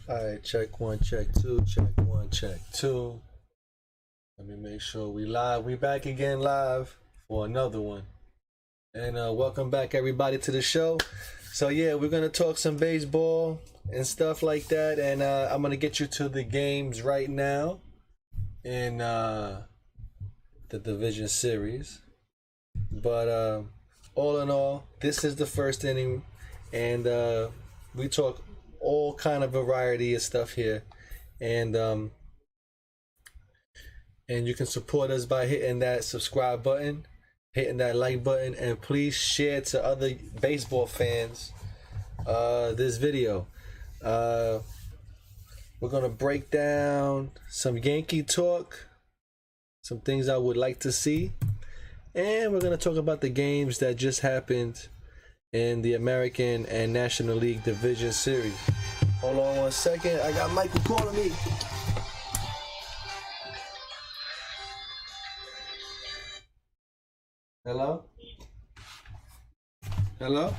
Alright, check one, check two, check one, check two. Let me make sure we live. We back again live for another one. And welcome back everybody to the show. So yeah, we're gonna talk some baseball and stuff like that. And I'm gonna get you to the games right now in the division series. But all in all, this is the first inning, and we talk all kind of variety of stuff here, and you can support us by hitting that subscribe button, hitting that like button, and please share to other baseball fans this video. We're gonna break down some Yankee talk, some things I would like to see, and we're gonna talk about the games that just happened in the American and National League Division Series. Hold on one second. I got Michael calling me. Hello? Hello?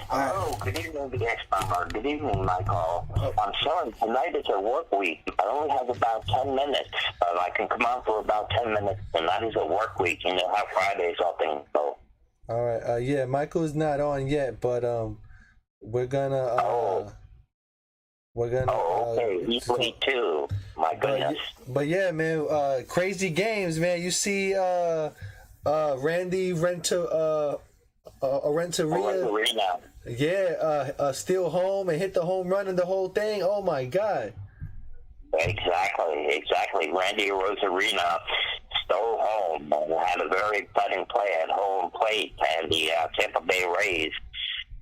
Hello, good evening, the X-Bomber. Good evening, Michael. I'm sorry, tonight is a work week. I only have about 10 minutes, but I can come on for about 10 minutes. Tonight is a work week. You know how Fridays all things go. All right. Yeah, Michael's not on yet, but we're gonna. Okay. He's late too. My goodness. But yeah, man. Crazy games, man. You see, Randy Renteria. Yeah, steal home and hit the home run and the whole thing. Oh my God. Exactly. Randy Rosarina stole home and had a very exciting play at home plate, and the Tampa Bay Rays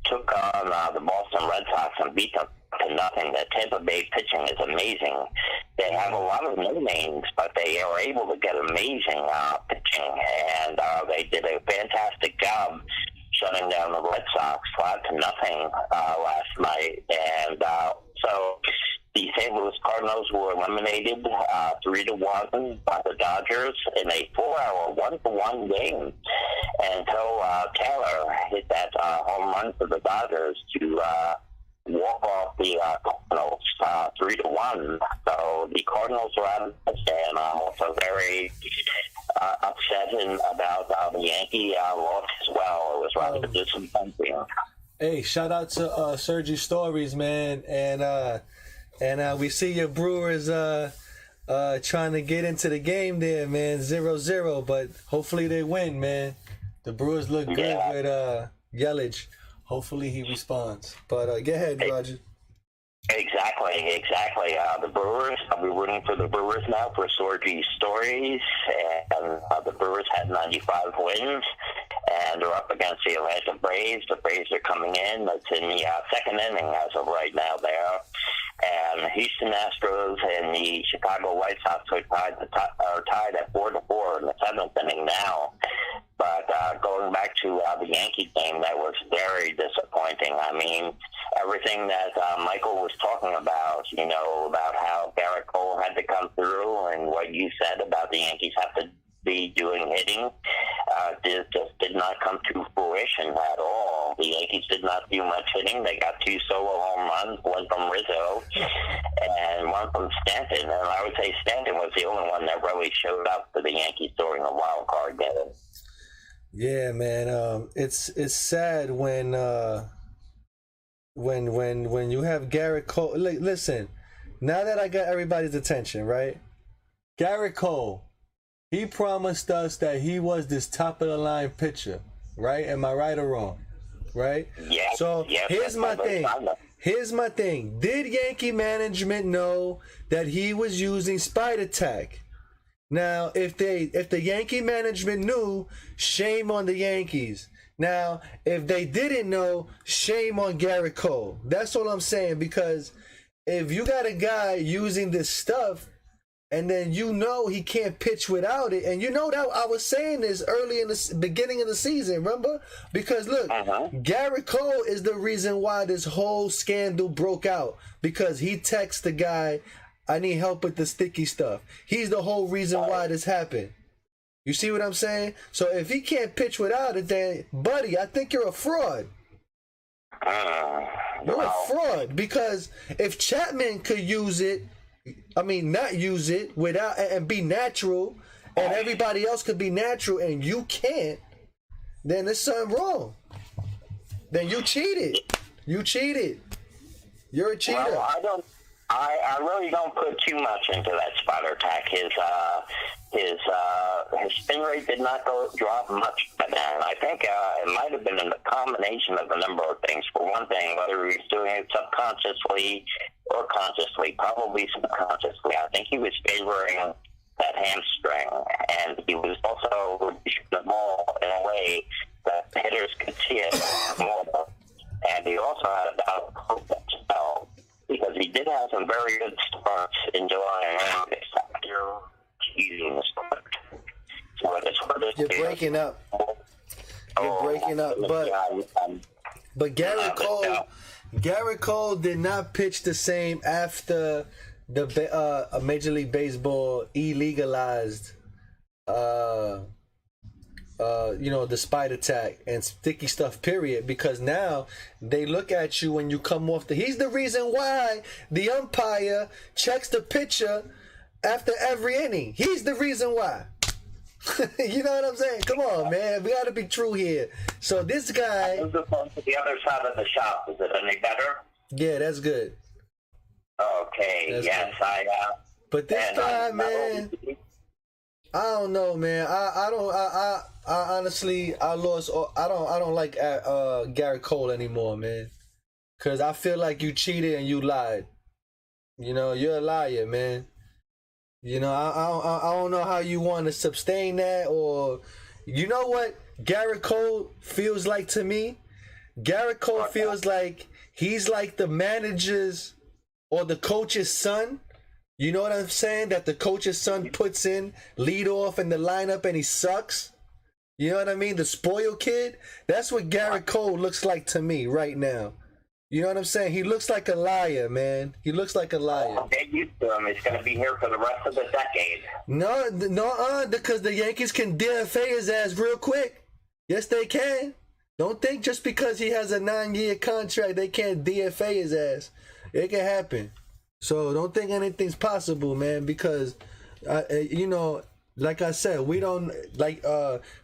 took on the Boston Red Sox and beat them to nothing. The Tampa Bay pitching is amazing. They have a lot of no names, but they are able to get amazing pitching, and they did a fantastic job shutting down the Red Sox 5-0 last night. And so the St. Louis Cardinals were eliminated 3-1 by the Dodgers in a 4-hour 1-1 game until Taylor hit that home run for the Dodgers to walk off the Cardinals 3-1. So the Cardinals were out of touch, and I'm also very upset about the Yankee loss as well. It was rather disappointing. Hey, shout out to Sergi Stories, man, and we see your Brewers trying to get into the game there, man. 0-0, but hopefully they win, man. The Brewers look good with Yelich. Hopefully he responds. But go ahead, Roger. Exactly. The Brewers, I'll be rooting for the Brewers now for Sergi Stories. And the Brewers had 95 wins, and they're up against the Atlanta Braves. The Braves are coming in. It's in the second inning as of right now there. And Houston Astros and the Chicago White Sox are tied at 4-4 in the seventh inning now. But going back to the Yankee game, that was very disappointing. I mean, everything that Michael was talking about, you know, about how Garrett Cole had to come through, and what you said about the Yankees have to be doing hitting, just did not come to fruition at all. The Yankees did not do much hitting. They got 2 solo home runs, one from Rizzo and one from Stanton. And I would say Stanton was the only one that really showed up for the Yankees during the wild card game. Yeah, man. It's sad when you have Garrett Cole. Listen, now that I got everybody's attention, right? Garrett Cole, he promised us that he was this top of the line pitcher, right? Am I right or wrong? Right? Yeah. So here's my thing. Did Yankee management know that he was using Spider Tack? Now, if the Yankee management knew, shame on the Yankees. Now, if they didn't know, shame on Garrett Cole. That's all I'm saying, because if you got a guy using this stuff, and then you know he can't pitch without it, and you know that I was saying this early in the beginning of the season, remember? Because look, Garrett Cole is the reason why this whole scandal broke out, because he texted the guy, I need help with the sticky stuff. He's the whole reason why this happened. You see what I'm saying? So if he can't pitch without it, then, buddy, I think you're a fraud. You're a fraud, because if Chapman could use it, I mean, not use it without and be natural, and everybody else could be natural, and you can't, then there's something wrong. Then you cheated. You cheated. You're a cheater. Well, I really don't put too much into that spider tack. His spin rate did not drop much, and I think it might have been a combination of a number of things. For one thing, whether he was doing it subconsciously or consciously, probably subconsciously, I think he was favoring that hamstring, and he was also shooting the ball in a way that hitters could see it more. And he also had about a perfect spell, because he did have some very good starts in July and August. You're breaking up. You're breaking up. But Garrett Cole did not pitch the same after the Major League Baseball illegalized the spider tack and sticky stuff, period, because now they look at you when you come off he's the reason why the umpire checks the pitcher after every inning. He's the reason why. You know what I'm saying? Come on, man. We got to be true here. So this guy... I moved to the other side of the shop. Is it any better? Yeah, that's good. Okay, that's yes, good. But this guy, man... I don't know, man. I honestly, I don't like Garrett Cole anymore, man. Cause I feel like you cheated and you lied. You know, you're a liar, man. You know, I don't know how you want to sustain that, or you know what Garrett Cole feels like to me? Garrett Cole feels like he's like the manager's or the coach's son. You know what I'm saying? That the coach's son puts in lead off in the lineup and he sucks. You know what I mean? The spoiled kid. That's what Garrett Cole looks like to me right now. You know what I'm saying? He looks like a liar, man. He looks like a liar. Get used to him. He's going to be here for the rest of the decade. No, because the Yankees can DFA his ass real quick. Yes, they can. Don't think just because he has a 9-year contract, they can't DFA his ass. It can happen. So don't think anything's possible, man, because, like I said, we don't, like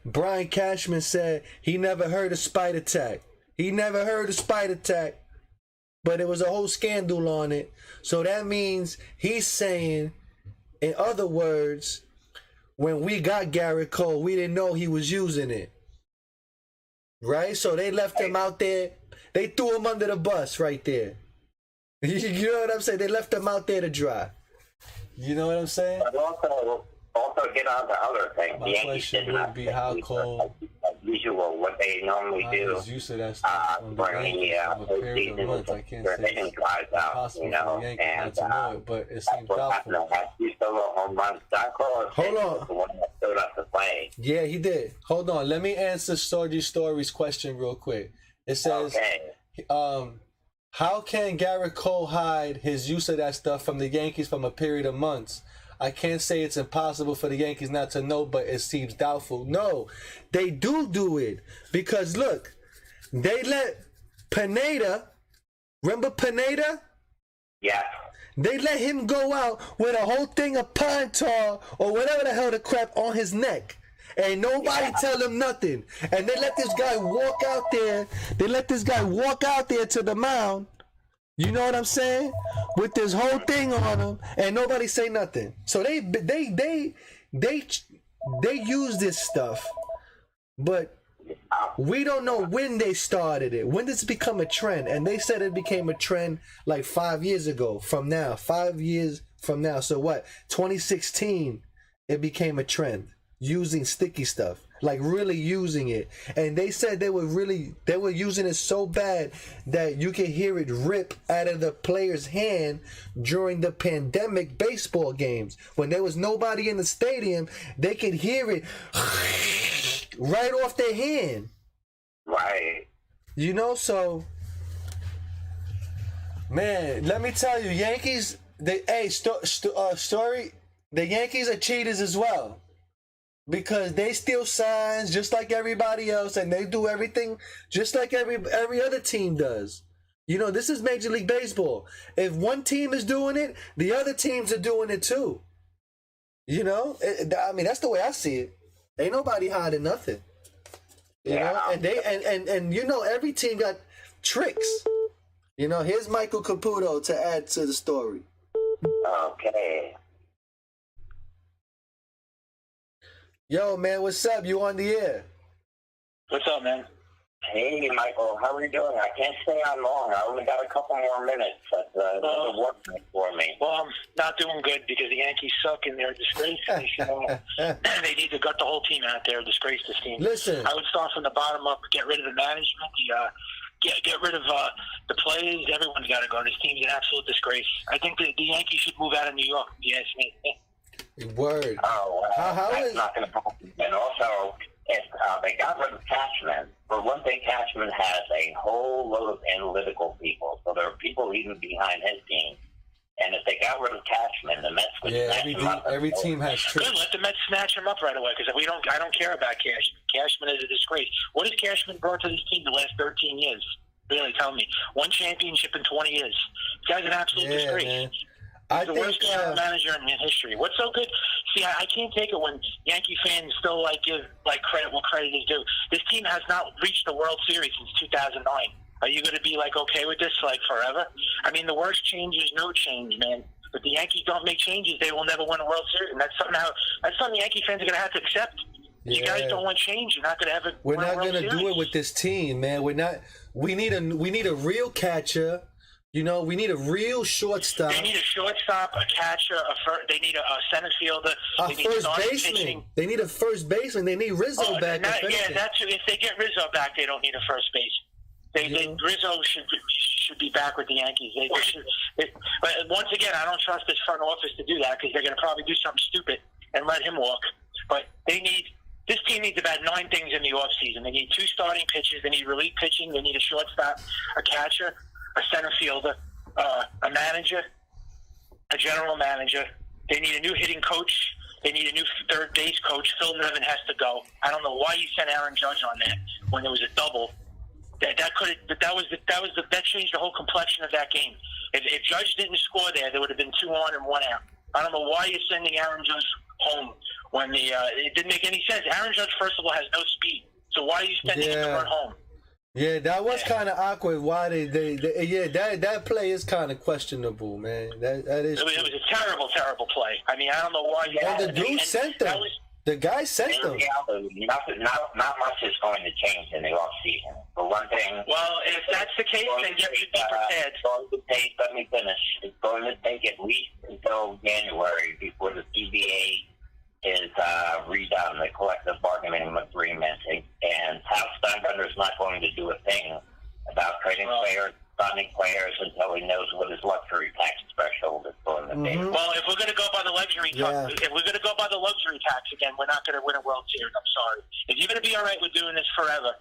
Brian Cashman said, he never heard of spider tack. He never heard of spider tack, but it was a whole scandal on it. So that means he's saying, in other words, when we got Garrett Cole, we didn't know he was using it. Right? So they left him out there. They threw him under the bus right there. You know what I'm saying? They left him out there to dry. You know what I'm saying? But also get on to other things. My question would be how Cole, as usual, what they normally do. Use of that stuff during the postseason, months. I can't their say hitting drives out, you know, and but it seems doubtful. He solo home runs. Hold on. The one that stood up to play. Yeah, he did. Hold on. Let me answer Story's question real quick. It says, how can Garrett Cole hide his use of that stuff from the Yankees from a period of months? I can't say it's impossible for the Yankees not to know, but it seems doubtful. No, they do it. Because, look, they let Pineda, remember Pineda? Yeah. They let him go out with a whole thing of pine tar or whatever the hell the crap on his neck. And nobody tell him nothing. And they let this guy walk out there. They let this guy walk out there to the mound. You know what I'm saying? With this whole thing on him, and nobody say nothing. So they use this stuff, but we don't know when they started it. When did it become a trend? And they said it became a trend like 5 years ago. From now, 5 years from now. So what? 2016, it became a trend. Using sticky stuff, like really using it. And they said they were using it so bad that you could hear it rip out of the player's hand during the pandemic baseball games. When there was nobody in the stadium, they could hear it right off their hand. Right. You know, so man, let me tell you, Yankees, Story, the Yankees are cheaters as well. Because they steal signs just like everybody else, and they do everything just like every other team does. You know, this is Major League Baseball. If one team is doing it, the other teams are doing it too. You know, I mean, that's the way I see it. Ain't nobody hiding nothing. You know, and they and you know, every team got tricks. You know, here's Michael Caputo to add to the story. Okay. Yo, man, what's up? You on the air? What's up, man? Hey, Michael, how are you doing? I can't stay on long. I only got a couple more minutes. That's work for me. Well, I'm not doing good because the Yankees suck and they're a disgrace. They need to gut the whole team out there, disgrace this team. Listen, I would start from the bottom up, get rid of the management, get rid of the players. Everyone's got to go. This team's an absolute disgrace. I think the Yankees should move out of New York. Yes, me. Word. Oh, how that's is not going to happen. And also, if they got rid of Cashman, for one thing, Cashman has a whole load of analytical people. So there are people even behind his team. And if they got rid of Cashman, the Mets would snatch him up. Every team has tricks. Good, let the Mets snatch him up right away because I don't care about Cashman. Cashman is a disgrace. What has Cashman brought to this team the last 13 years? Really, tell me. One championship in 20 years. This guy's an absolute disgrace. Man. He's the worst general manager in history. What's so good? See, I can't take it when Yankee fans still give credit what credit is due. This team has not reached the World Series since 2009. Are you going to be okay with this forever? I mean, the worst change is no change, man. If the Yankees don't make changes, they will never win a World Series, and that's something Yankee fans are going to have to accept. You guys don't want change. You're not going to have it. We're not going to do it with this team, man. We're not. We need a real catcher. You know, we need a real shortstop. They need a shortstop, a catcher, they need a center fielder. They need first baseman. Pitching. They need a first baseman. They need Rizzo back. If they get Rizzo back, they don't need a first base. Rizzo should be back with the Yankees. But once again, I don't trust this front office to do that because they're going to probably do something stupid and let him walk. But this team needs about 9 things in the offseason. They need 2 starting pitchers. They need relief pitching. They need a shortstop, a catcher, a center fielder, a manager, a general manager. They need a new hitting coach. They need a new third base coach. Phil Nevin has to go. I don't know why you sent Aaron Judge on that when there was a double. That changed the whole complexion of that game. If Judge didn't score there would have been 2 on and 1 out. I don't know why you're sending Aaron Judge home when it didn't make any sense. Aaron Judge, first of all, has no speed. So why are you sending him to run home? Yeah, that was kind of awkward. Why that play is kind of questionable, man. That is. It was a terrible play. I mean, I don't know why. The dude sent them. The guy sent them. Not much is going to change in the offseason. For one thing. Well, if that's the case, then you should be prepared. Let me finish. It's going to take at least until January before the CBA is redone, the collective bargaining agreement, and Hal Steinbrenner's not going to do a thing about trading players, signing players until he knows what his luxury tax threshold is going to be. Well, if we're going to go by the luxury tax, again, we're not going to win a World Series. I'm sorry. If you're going to be all right with doing this forever,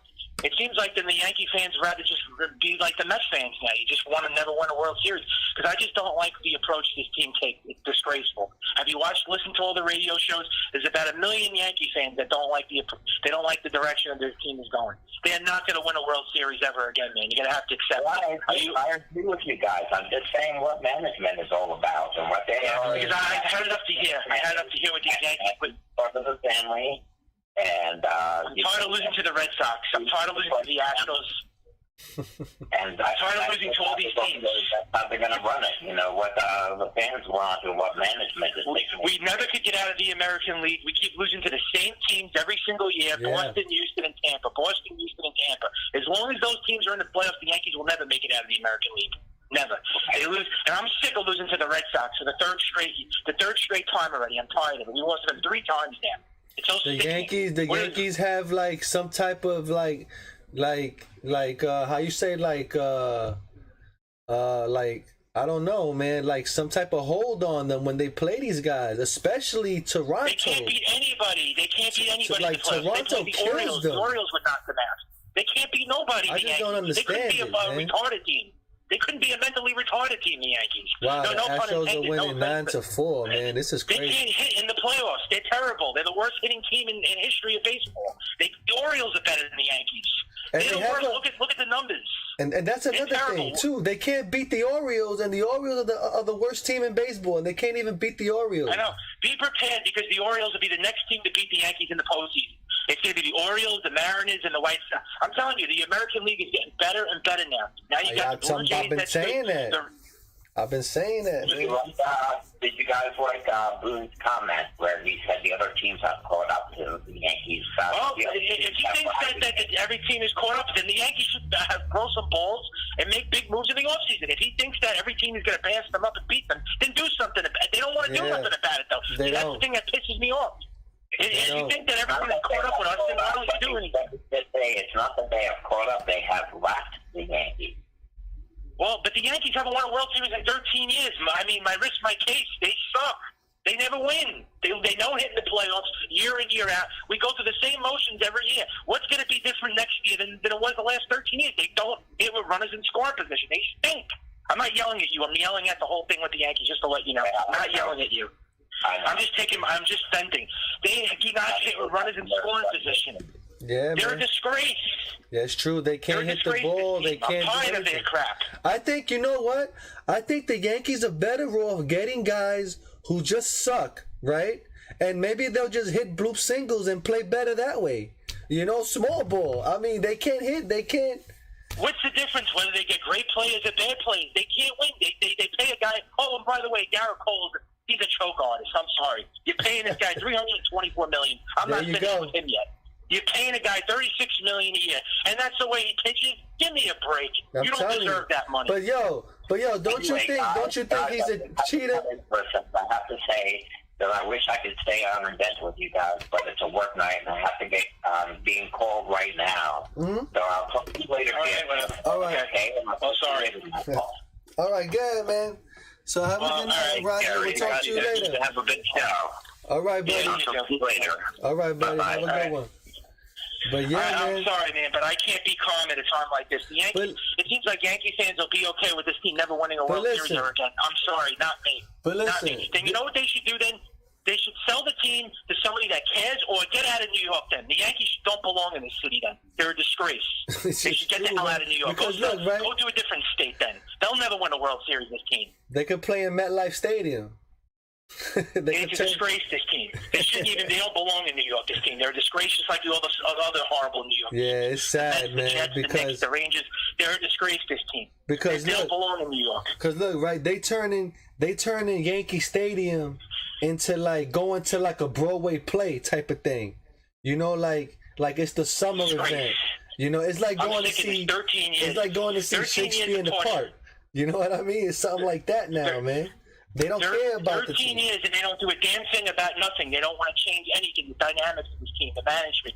it seems like then the Yankee fans rather just be like the Mets fans now. You just want to never win a World Series because I just don't like the approach this team takes. It's disgraceful. Have you listened to all the radio shows? There's about 1 million Yankee fans that don't like the direction of their team is going. They're not going to win a World Series ever again, man. You're going to have to accept it. I agree with you guys. I'm just saying what management is all about and what they are. Because I had enough to hear. I had enough to hear what these Yankees. Part of the family. And I'm tired of losing to the Red Sox. I'm tired of losing to the Astros. And I'm tired of losing to all these teams. That's how they're going to run it. You know, what the fans want and what management is thinking. We never could get out of the American League. We keep losing to the same teams every single year. Yeah. Boston, Houston, and Tampa. Boston, Houston, and Tampa. As long as those teams are in the playoffs, the Yankees will never make it out of the American League. Never. They lose, and I'm sick of losing to the Red Sox for the third straight time already. I'm tired of it. We lost to them 3 times now. The Yankees have some type of how you say I don't know, man, some type of hold on them when they play these guys, especially Toronto. They can't beat anybody. Toronto kills them. The Orioles would knock them out. They can't beat nobody. I just don't understand. They couldn't be a retarded team. They couldn't be a mentally retarded team, the Yankees. Wow, the Astros are winning 9-4, man. This is crazy. They can't hit in the playoffs. They're terrible. They're the worst hitting team in history of baseball. The Orioles are better than the Yankees. They're the worst. Look at the numbers. And that's another thing too. They can't beat the Orioles, and the Orioles are the worst team in baseball, and they can't even beat the Orioles. I know. Be prepared, because the Orioles will be the next team to beat the Yankees in the postseason. It's going to be the Orioles, the Mariners, and the White Sox. I'm telling you, the American League is getting better and better now. Now you got the Blue Jays. I've been saying that. I've been saying that. Did you guys like Boone's comment where he said the other teams have caught up to the Yankees? Well, if he thinks that every team is caught up, then the Yankees should grow some balls and make big moves in the offseason. If he thinks that every team is going to pass them up and beat them, then do something about it. They don't want to do nothing about it, though. That's the thing that pisses me off. If you think that everyone is caught up with us, then why don't you do anything? It's not that they have caught up. They have left the Yankees. Well, but the Yankees haven't won a World Series in 13 years. I mean, my risk, my case. They suck. They never win. They don't hit the playoffs year in, year out. We go through the same motions every year. What's going to be different next year than it was the last 13 years? They don't hit with runners in scoring position. They stink. I'm not yelling at you. I'm yelling at the whole thing with the Yankees, just to let you know. I'm not yelling at you. I'm just venting. They do not hit with runners in scoring position. Yeah, they're a disgrace. Yeah, it's true. They can't hit the ball. They can't. I'm tired of their crap. I think, you know what? I think the Yankees are better off getting guys who just suck, right? And maybe they'll just hit bloop singles and play better that way. You know, small ball. I mean, they can't hit. They can't. What's the difference whether they get great players or bad players? They can't win. They pay a guy. Oh, and by the way, Garrett Cole, he's a choke artist. I'm sorry. You're paying this guy $324 million. I'm not finished with him yet. You're paying a guy $36 million a year, and that's the way he pitches. Give me a break. You don't deserve that money. But yo, don't you think he's a cheater? I have to say that I wish I could stay on and vent with you guys, but it's a work night, and I have to get being called right now. Mm-hmm. So I'll talk to you later. All right. Okay. Oh, sorry. All right, good, man. So have a good night, Roger. We'll talk to you later. Have a good show. All right, buddy. I'll talk to you later. All right, buddy. Bye-bye. Have a good one. But yeah, man. I'm sorry, man, but I can't be calm at a time like this. The Yankees, it seems like Yankee fans will be okay with this team never winning a World Series ever again. I'm sorry, not me. But listen, not me. Then you know what they should do then? They should sell the team to somebody that cares, or get out of New York then. The Yankees don't belong in this city then. They're a disgrace. They should get the hell out of New York. Go to a different state then. They'll never win a World Series, this team. They could play in MetLife Stadium. It's a disgrace, this team. They don't belong in New York, this team. They're a disgrace just like all the other horrible New York teams. Yeah, it's sad, man. The Jets, because the Knicks, the Rangers, they're a disgrace, this team. Because they don't belong in New York. Because look, right, they turning Yankee Stadium into going to a Broadway play type of thing. You know, like it's the summer event. You know, it's like going to see 13 years. It's like going to see Shakespeare in the Park. You know what I mean? It's something like that now, man. They don't care about 13 years, and they don't do a damn thing about nothing. They don't want to change anything. The dynamics of this team, the management,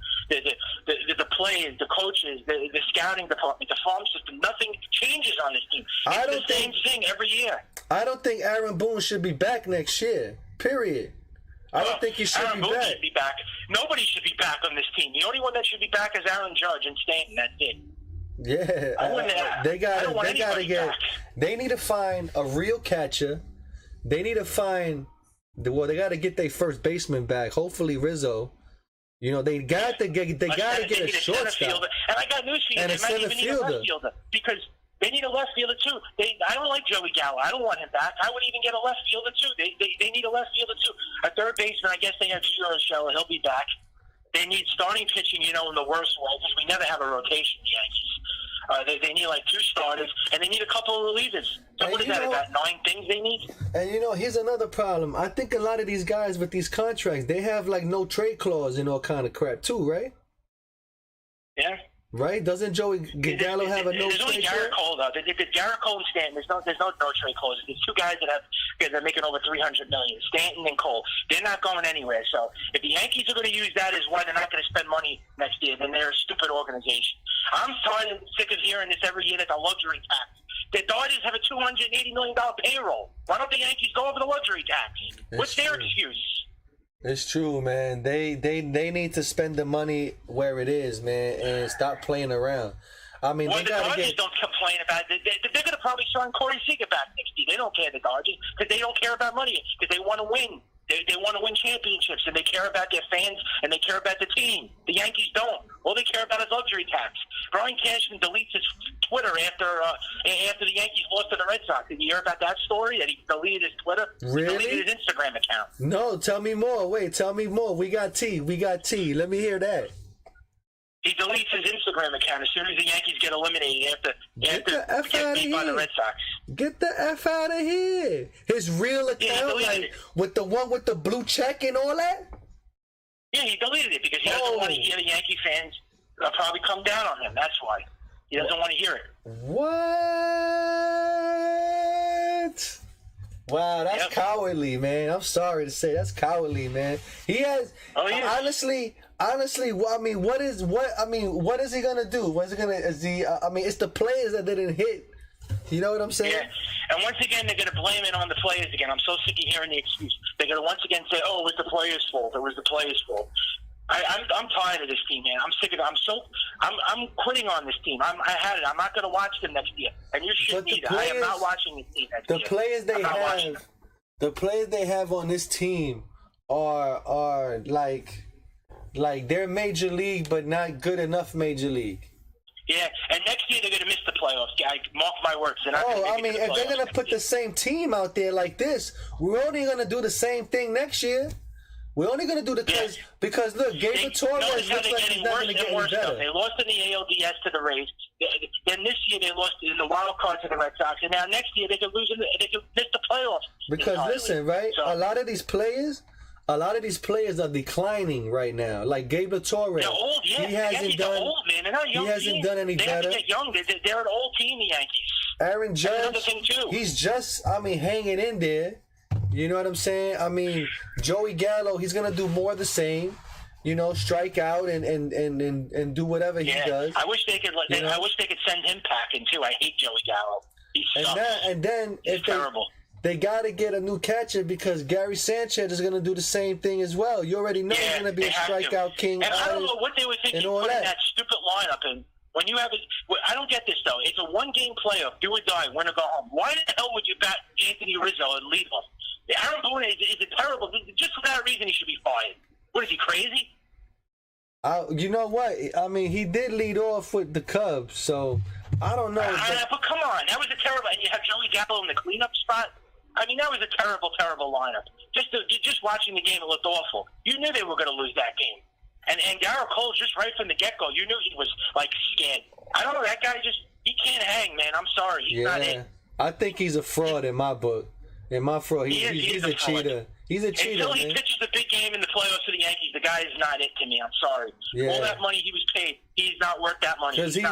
the players, the coaches, the scouting department, the farm system. Nothing changes on this team. It's the same thing every year. I don't think Aaron Boone should be back next year. Period. I don't think he should Aaron Boone should be back. Nobody should be back on this team. The only one that should be back is Aaron Judge and Stanton. That's it. Yeah, they need to find a real catcher. They need to find, they got to get their first baseman back. Hopefully Rizzo. You know, they got to get a shortstop. And I got news for you. They might even need a left fielder, because they need a left fielder too. I don't like Joey Gallo. I don't want him back. I would even get a left fielder too. They need a left fielder too. A third baseman, I guess they have Urshela. He'll be back. They need starting pitching, in the worst way, because we never have a rotation, the Yankees. They need 2 starters, and they need a couple of relievers. So what is that, about 9 things they need? And here's another problem. I think a lot of these guys with these contracts, they have no trade clause and all kind of crap too, right? Yeah. Right? Doesn't Joey Gallo have a no trade clause? There's only Garrett Cole, though. There's Garrett Cole and Stanton. There's no trade clause. There's 2 guys that are making over $300 million. Stanton and Cole. They're not going anywhere. So if the Yankees are going to use that as why they're not going to spend money next year, then they're a stupid organization. I'm tired and sick of hearing this every year that the luxury tax. The Dodgers have a $280 million payroll. Why don't the Yankees go over the luxury tax? What's their excuse? It's true, man. They need to spend the money where it is, man, and stop playing around. I mean, the Dodgers don't complain about it. They're going to probably sign Corey Seager back next year. They don't care, the Dodgers, because they don't care about money, because they want to win. They want to win championships, and they care about their fans, and they care about the team. The Yankees don't. All they care about is luxury tax. Brian Cashman deletes his Twitter after the Yankees lost to the Red Sox. Did you hear about that story? That he deleted his Twitter? Really? He deleted his Instagram account. No, tell me more. Wait, tell me more. We got tea. Let me hear that. He deletes his Instagram account as soon as the Yankees get eliminated after Get the F get out of beat by the here. Red Sox. Get the F out of here. His real account, deleted like it. with the one with the blue check and all that? Yeah, he deleted it because he doesn't want to hear the Yankee fans probably come down on him. That's why. He doesn't want to hear it. What? Wow, that's cowardly, man. I'm sorry to say, that's cowardly, man. He has honestly. Well, I mean, what is he gonna do? What is he gonna? It's the players that didn't hit. You know what I'm saying? Yeah. And once again, they're gonna blame it on the players again. I'm so sick of hearing the excuse. They're gonna once again say, "Oh, it was the players' fault. It was the players' fault." I'm tired of this team, man. I'm sick of it. I'm quitting on this team. I had it. I'm not gonna watch them next year. And you shouldn't either. I am not watching this team next year. The players they have on this team are like they're major league, but not good enough major league. Yeah, and next year they're going to miss the playoffs. Mark my words. If they're going to put the same team out there like this, we're only going to do the same thing next year. We're only going to do because look, Gabriel Torres looks like he's not going to get any better. They lost in the ALDS to the Rays. Then this year they lost in the wild card to the Red Sox, and now next year they could miss the playoffs. Because entirely. Listen, right? So, a lot of these players are declining right now. Like Gabriel Torres, they're old. Yeah, he hasn't done. Old, man. They're not young. He hasn't done any better. Have to get young. They're an old team, the Yankees. Aaron Judge, he's just hanging in there. You know what I'm saying? I mean, Joey Gallo, he's gonna do more of the same. You know, strike out and do whatever he does. I wish they could. I wish they could send him packing too. I hate Joey Gallo. He sucks. And then he's terrible. They got to get a new catcher because Gary Sanchez is going to do the same thing as well. You already know he's going to be a strikeout king. And I don't know what they were thinking putting that stupid lineup in. When you have I don't get this though. It's a one-game playoff, do or die, win or go home. Why the hell would you bat Anthony Rizzo and lead off? Aaron Boone is a terrible. Just for that reason, he should be fired. What is he, crazy? You know what? I mean, he did lead off with the Cubs, so I don't know. But come on, that was a terrible. And you have Joey Gallo in the cleanup spot. I mean, that was a terrible, terrible lineup. Just watching the game, it looked awful. You knew they were going to lose that game. And Garrett Cole, just right from the get-go, you knew he was, scared. I don't know, that guy he can't hang, man. I'm sorry. He's not it. I think he's a fraud in my book. In my fraud, he's a cheater. He's a cheater, Until he pitches a big game in the playoffs for the Yankees, the guy is not it to me. I'm sorry. Yeah. All that money he was paid, he's not worth that money. Because he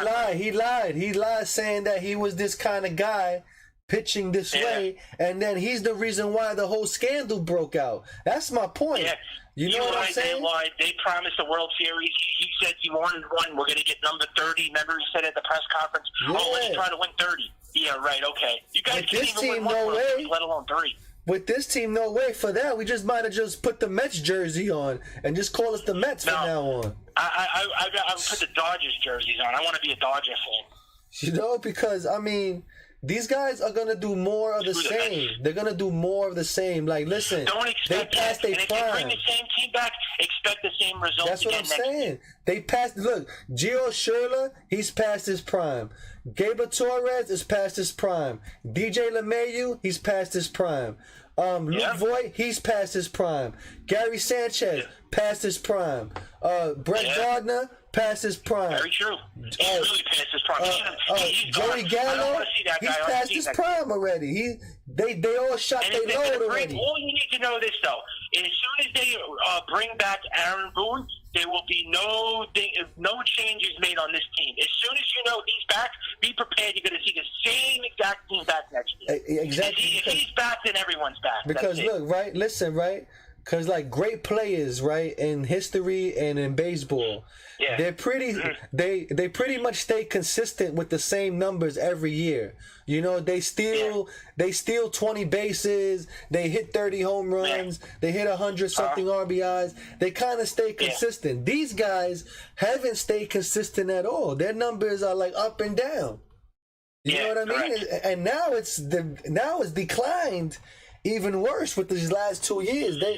lied. He lied saying that he was this kind of guy pitching this way, and then he's the reason why the whole scandal broke out. That's my point. Yeah. You know what I'm saying? They lied. They promised a World Series. He said he wanted one. We're going to get number 30. Remember he said at the press conference, let's try to win 30. Yeah, right, okay. You guys can't even win one World Series, let alone 3. With this team, no way. For that, we just might have just put the Mets jersey on and just call us the Mets from now on. I put the Dodgers jerseys on. I want to be a Dodger fan. You know, because, I mean, these guys are going to do more of the same. They're going to do more of the same. Like, listen, don't expect they passed their prime. If you bring the same team back, expect the same results. That's what I'm saying. They passed. Look, Gio Shurla, he's past his prime. Gabriel Torres is past his prime. DJ LeMahieu, he's past his prime. Luke Voigt, he's past his prime. Gary Sanchez, past his prime. Brett Gardner, past his prime. Very true. He's really past his prime. Joey Gallo, he's past his prime already. They all shot their load already. All you need to know this though, as soon as they bring back Aaron Boone, there will be no changes made on this team. As soon as you know he's back, be prepared. You're going to see the same exact team back next year. Exactly. If he's back, then everyone's back. Because look, right? Listen, right? Because great players, right, in history and in baseball, they're they pretty much stay consistent with the same numbers every year. You know, they steal 20 bases, they hit 30 home runs, they hit 100-something RBIs. They kind of stay consistent. These guys haven't stayed consistent at all. Their numbers are up and down. You know what I mean? And now it's declined even worse with these last 2 years. Their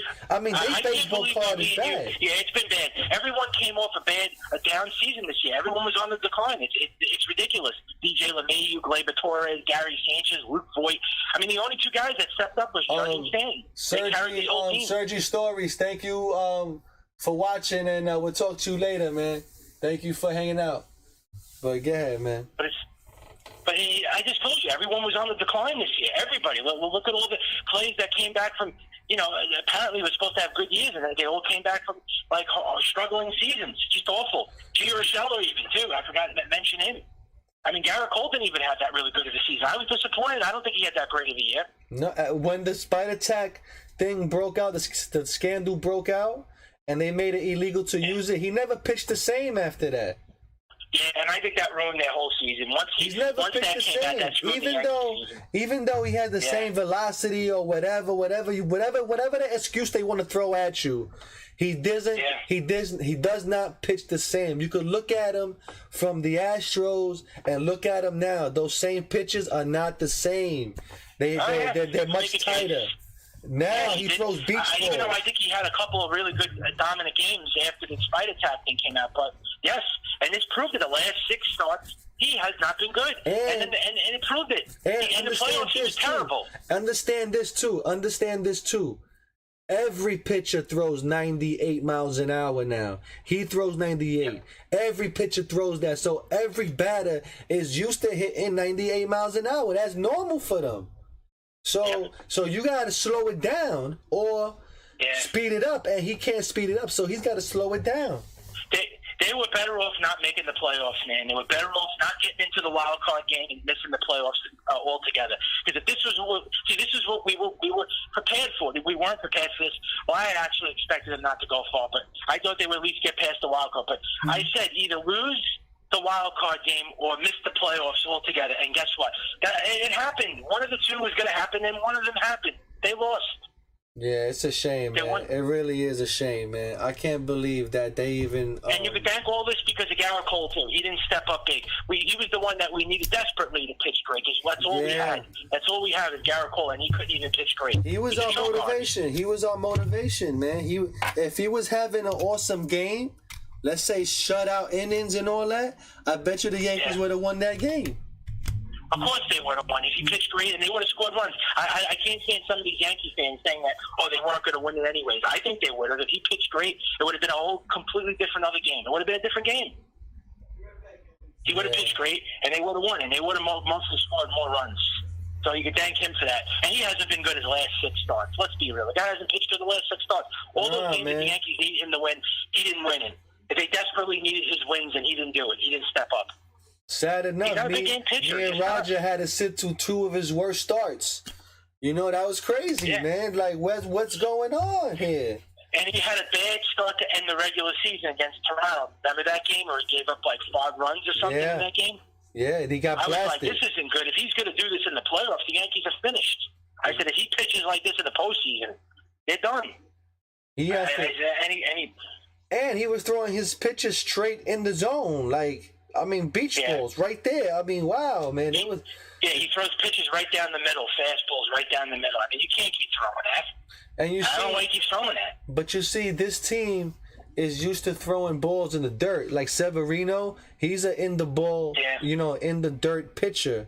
baseball card is bad. Yeah, it's been bad. Everyone came off a down season this year. Everyone was on the decline. It's ridiculous. DJ LeMahieu, Gleyber Torres, Gary Sanchez, Luke Voigt. I mean, the only two guys that stepped up was Judge and Stan. They carried the whole team. Sergi Stories, thank you for watching, and we'll talk to you later, man. Thank you for hanging out. But go ahead, man. But I just told you, everyone was on the decline this year. Everybody. Look at all the players that came back from, apparently were supposed to have good years, and they all came back from, struggling seasons. Just awful. Gio Urshela even, too. I forgot to mention him. I mean, Garrett Cole didn't even have that really good of a season. I was disappointed. I don't think he had that great of a year. No, when the Spider Tack thing broke out, the scandal broke out, and they made it illegal to use it, he never pitched the same after that. Yeah, and I think that ruined their whole season. He's never pitched the same. Even though he had the same velocity or whatever the excuse they want to throw at you, he doesn't. He does not pitch the same. You could look at him from the Astros and look at him now. Those same pitches are not the same. They're much tighter. Now he throws beach balls. Even though I think he had a couple of really good dominant games after the Spider Tack thing came out, but yes, and it's proved that the last 6 starts he has not been good, and it proved it. And the playoffs he was terrible. Understand this too. Every pitcher throws 98 miles an hour now. He throws 98. Yep. Every pitcher throws that. So every batter is used to hitting 98 miles an hour. That's normal for them. So you got to slow it down or speed it up, and he can't speed it up, so he's got to slow it down. They were better off not making the playoffs, man. They were better off not getting into the wild card game and missing the playoffs altogether. Because if this is what we were prepared for. We weren't prepared for this. Well, I actually expected them not to go far, but I thought they would at least get past the wild card. But I said either lose the wild card game or miss the playoffs altogether. And guess what? It happened. One of the two was going to happen, and one of them happened. They lost. Yeah, it's a shame, man. It really is a shame, man. I can't believe that they even... and you can thank all this because of Garrett Cole, too. He didn't step up big. He was the one that we needed desperately to pitch great. That's all we had. That's all we had is Garrett Cole, and he couldn't even pitch great. He was our motivation. He was our motivation, man. If he was having an awesome game, let's say shutout innings and all that, I bet you the Yankees would have won that game. Of course they would have won. If he pitched great and they would have scored runs. I can't stand some of these Yankee fans saying that, they weren't going to win it anyways. I think they would have. If he pitched great, it would have been a whole completely different other game. It would have been a different game. He would have pitched great, and they would have won, and they would have mostly scored more runs. So you can thank him for that. And he hasn't been good his last 6 starts. Let's be real. The guy hasn't pitched good the last 6 starts. All those games that the Yankees needed him to win, he didn't win it. If they desperately needed his wins, and he didn't do it. He didn't step up. Sad enough, me and Roger had to sit through 2 of his worst starts. That was crazy, man. Like, what's going on here? And he had a bad start to end the regular season against Toronto. Remember that game where he gave up 5 runs or something in that game? Yeah, and he got blasted. I was like, this isn't good. If he's going to do this in the playoffs, the Yankees are finished. I said, if he pitches like this in the postseason, they're done. And he was throwing his pitches straight in the zone, beach balls right there. I mean, wow, man. He throws pitches right down the middle, fastballs right down the middle. I mean, you can't keep throwing that. And I don't know why he keeps throwing that. But you see, this team is used to throwing balls in the dirt. Like Severino, he's an in the ball, in the dirt pitcher.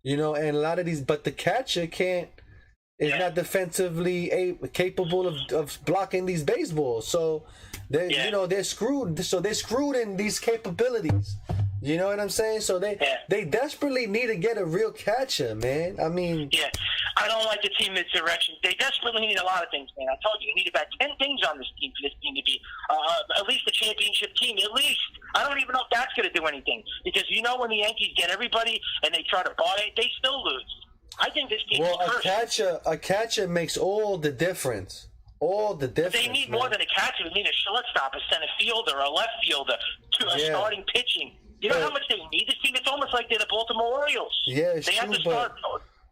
And a lot of these, but the catcher is not defensively capable of blocking these baseballs. So they're screwed. So they're screwed in these capabilities. You know what I'm saying? So they desperately need to get a real catcher, man. I mean... Yeah, I don't like the team misdirection. They desperately need a lot of things, man. I told you, they need about 10 things on this team for this team to be at least a championship team. At least. I don't even know if that's going to do anything. Because when the Yankees get everybody and they try to buy it, they still lose. I think this team is cursed. A catcher makes all the difference. All the difference. But they need more than a catcher. They need a shortstop, a center fielder, a left fielder, starting pitching. You know how much they need this team? It's almost like they're the Baltimore Orioles. Yeah, it's true, but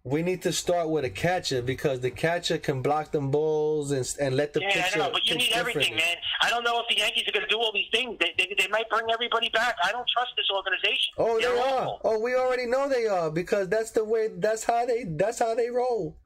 we need to start with a catcher because the catcher can block them balls and let the pitcher. Yeah, I know, but you need everything, man. I don't know if the Yankees are going to do all these things. They might bring everybody back. I don't trust this organization. Oh, they are. Oh, we already know they are because that's the way. That's how they roll.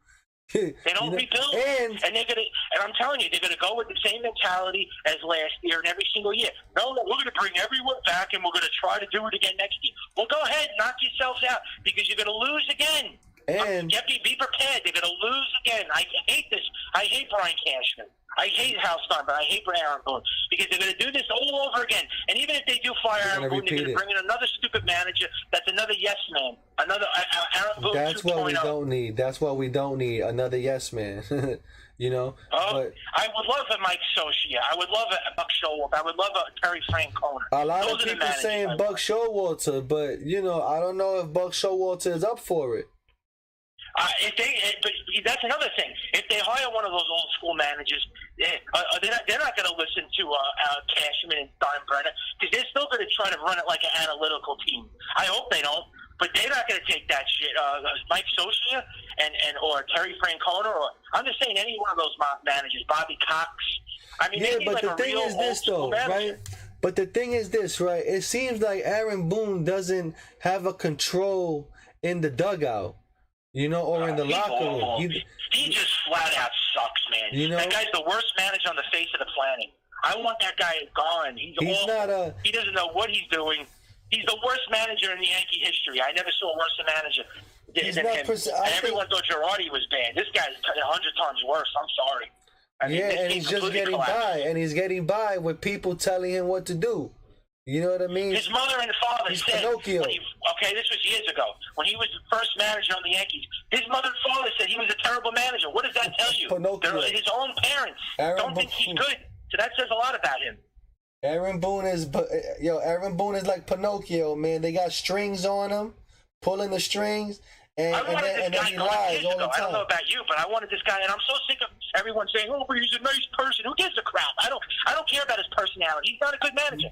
They don't rebuild, and they're gonna. And I'm telling you, they're gonna go with the same mentality as last year and every single year. No, we're gonna bring everyone back, and we're gonna try to do it again next year. Well, go ahead, knock yourselves out because you're gonna lose again. And be prepared. They're gonna lose again. I hate this. I hate Brian Cashman. I hate Hal Stein, but I hate Aaron Boone because they're going to do this all over again. And even if they do fire Aaron Boone, they're going to bring in another stupid manager that's another yes man, another Aaron Boone 2.0. That's what we don't need. That's what we don't need, another yes man. You know? But I would love a Mike Socia. I would love a Buck Showalter. I would love a Terry Francona. A lot of people saying Buck Showalter, but, you know, I don't know if Buck Showalter is up for it. But that's another thing. If they hire one of those old school managers, they're not going to listen to Cashman and Steinbrenner because they're still going to try to run it like an analytical team. I hope they don't, but they're not going to take that shit. Mike Socia or Terry Francona, or I'm just saying any one of those managers, Bobby Cox. I mean, yeah, but the thing is this though, right? But the thing is this, right? It seems like Aaron Boone doesn't have a control in the dugout. You know, or in the locker room. He just flat out sucks, man. You know, that guy's the worst manager on the face of the planet. I want that guy gone. He's awful. He doesn't know what he's doing. He's the worst manager in the Yankee history. I never saw a worse manager than him. Everyone thought Girardi was bad. This guy's 100 times worse. I'm sorry. I mean, and he's just getting by. And he's getting by with people telling him what to do. You know what I mean? His mother and father said, Pinocchio. This was years ago, when he was the first manager on the Yankees. His mother and father said he was a terrible manager. What does that tell you? Pinocchio. His own parents don't think he's good. So that says a lot about him. Aaron Boone is like Pinocchio, man. They got strings on him, pulling the strings. And then he lies all the time. I don't know about you, but I wanted this guy, and I'm so sick of everyone saying, "Oh, but he's a nice person." Who gives a crap? I don't care about his personality. He's not a good manager.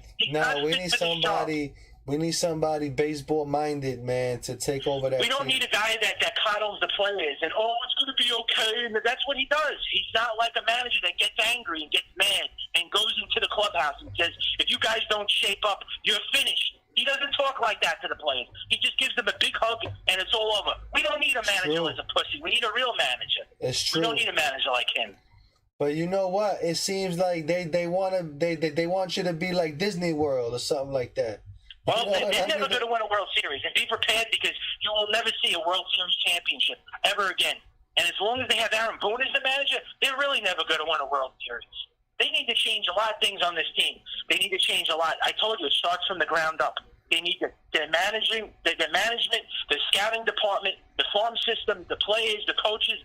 We need somebody baseball minded, man, to take over that. We don't need a guy that coddles the players and it's going to be okay. And that's what he does. He's not like a manager that gets angry and gets mad and goes into the clubhouse and says, "If you guys don't shape up, you're finished." He doesn't talk like that to the players. He just gives them a big hug, and it's all over. We don't need a manager as a pussy. We need a real manager. It's true. We don't need a manager like him. But you know what? It seems like they want you to be like Disney World or something like that. Well, they're never going to win a World Series, and be prepared because you will never see a World Series championship ever again. And as long as they have Aaron Boone as the manager, they're really never going to win a World Series. They need to change a lot of things on this team. They need to change a lot. I told you, it starts from the ground up. They need the management, the scouting department, the farm system, the players, the coaches.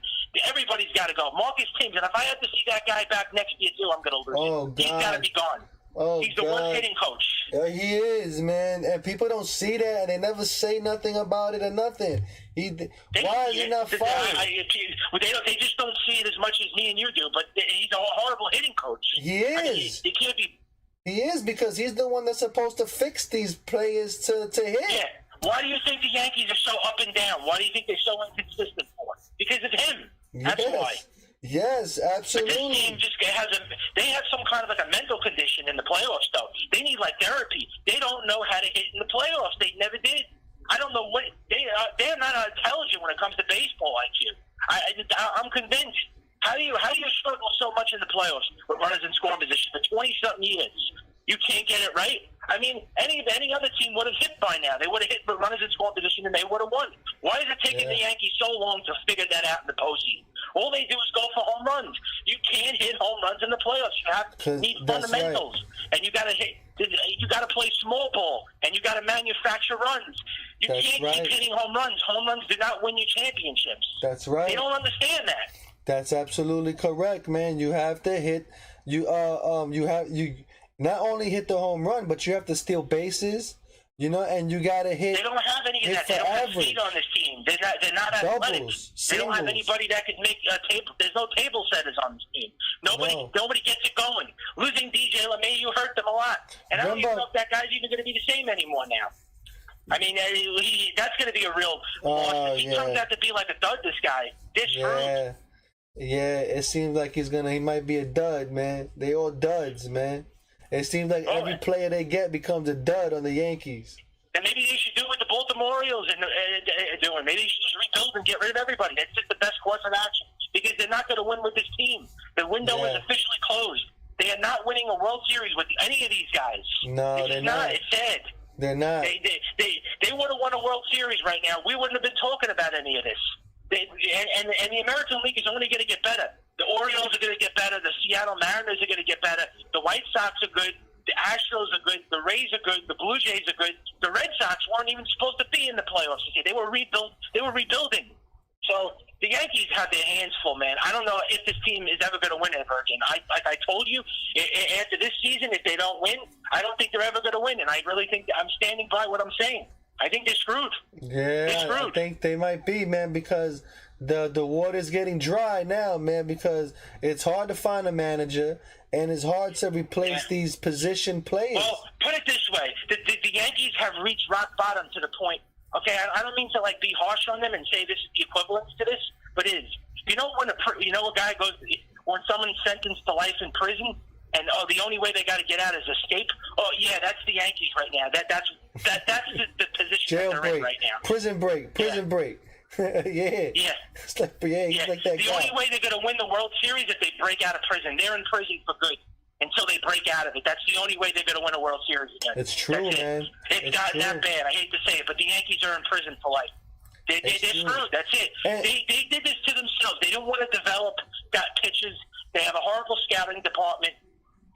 Everybody's got to go. Marcus Thames, and if I have to see that guy back next year too, I'm going to lose. He's got to be gone. He's the worst hitting coach. He is, man. And people don't see that, and they never say nothing about it or nothing. Why is he not fired? They just don't see it as much as me and you do, but he's a horrible hitting coach. He is. I mean, he can't be. He is, because he's the one that's supposed to fix these players to hit. Yeah. Why do you think the Yankees are so up and down? Why do you think they're so inconsistent for? Because of him. That's why. Yes, absolutely. But this team just they have some kind of like a mental condition in the playoffs, though. They need like therapy. They don't know how to hit in the playoffs. They never did. I don't know what they're not intelligent when it comes to baseball IQ. I'm convinced. How do you struggle so much in the playoffs with runners in scoring position for 20-something years? You can't get it right. I mean, any other team would have hit by now. They would have hit the runners in scoring position and they would have won. Why is it taking the Yankees so long to figure that out in the postseason? All they do is go for home runs. You can't hit home runs in the playoffs. You need fundamentals, and you got to hit. You got to play small ball, and you got to manufacture runs. You can't keep hitting home runs. Home runs do not win you championships. That's right. They don't understand that. That's absolutely correct, man. You have to hit. You not only hit the home run, but you have to steal bases. You know, and you gotta hit. They don't have any of that. They don't have speed on this team. They're not athletic. They don't have anybody that can make a table. There's no table setters on this team. Nobody gets it going. Losing DJ LeMahieu hurt them a lot, and I don't even know if that guy's even going to be the same anymore now. I mean, that's going to be a real loss. If he turns out to be like a dud, this guy, screwed. Yeah, it seems like he might be a dud, man. They all duds, man. It seems like every player they get becomes a dud on the Yankees. And maybe they should do what the Baltimore Orioles are doing. Maybe they should just rebuild and get rid of everybody. That's just the best course of action. window is officially closed. They are not winning a World Series with any of these guys. No, they're not. It's sad. They're not. They would have won a World Series right now. We wouldn't have been talking about any of this. And the American League is only going to get better. The Orioles are going to get better. The Seattle Mariners are going to get better. The White Sox are good. The Astros are good. The Rays are good. The Blue Jays are good. The Red Sox weren't even supposed to be in the playoffs this year. They were rebuilding. So the Yankees have their hands full, man. I don't know if this team is ever going to win ever again. Like I told you, after this season, if they don't win, I don't think they're ever going to win. And I really think I'm standing by what I'm saying. I think they're screwed. Yeah, I think they might be, man, because the water's getting dry now, man, because it's hard to find a manager and it's hard to replace these position players. Well, put it this way. The Yankees have reached rock bottom to the point. Okay, I don't mean to be harsh on them and say this is the equivalence to this, but it is. You know when a guy goes, when someone's sentenced to life in prison, and the only way they got to get out is escape. Oh yeah, that's the Yankees right now. That's the position that they're in right now. Prison break. Yeah. It's like like that. The only way they're going to win the World Series is if they break out of prison. They're in prison for good until they break out of it. That's the only way they're going to win a World Series again. It's true, man. It's not that bad. I hate to say it, but the Yankees are in prison for life. They're screwed. That's it. They did this to themselves. They don't want to develop pitchers. They have a horrible scouting department.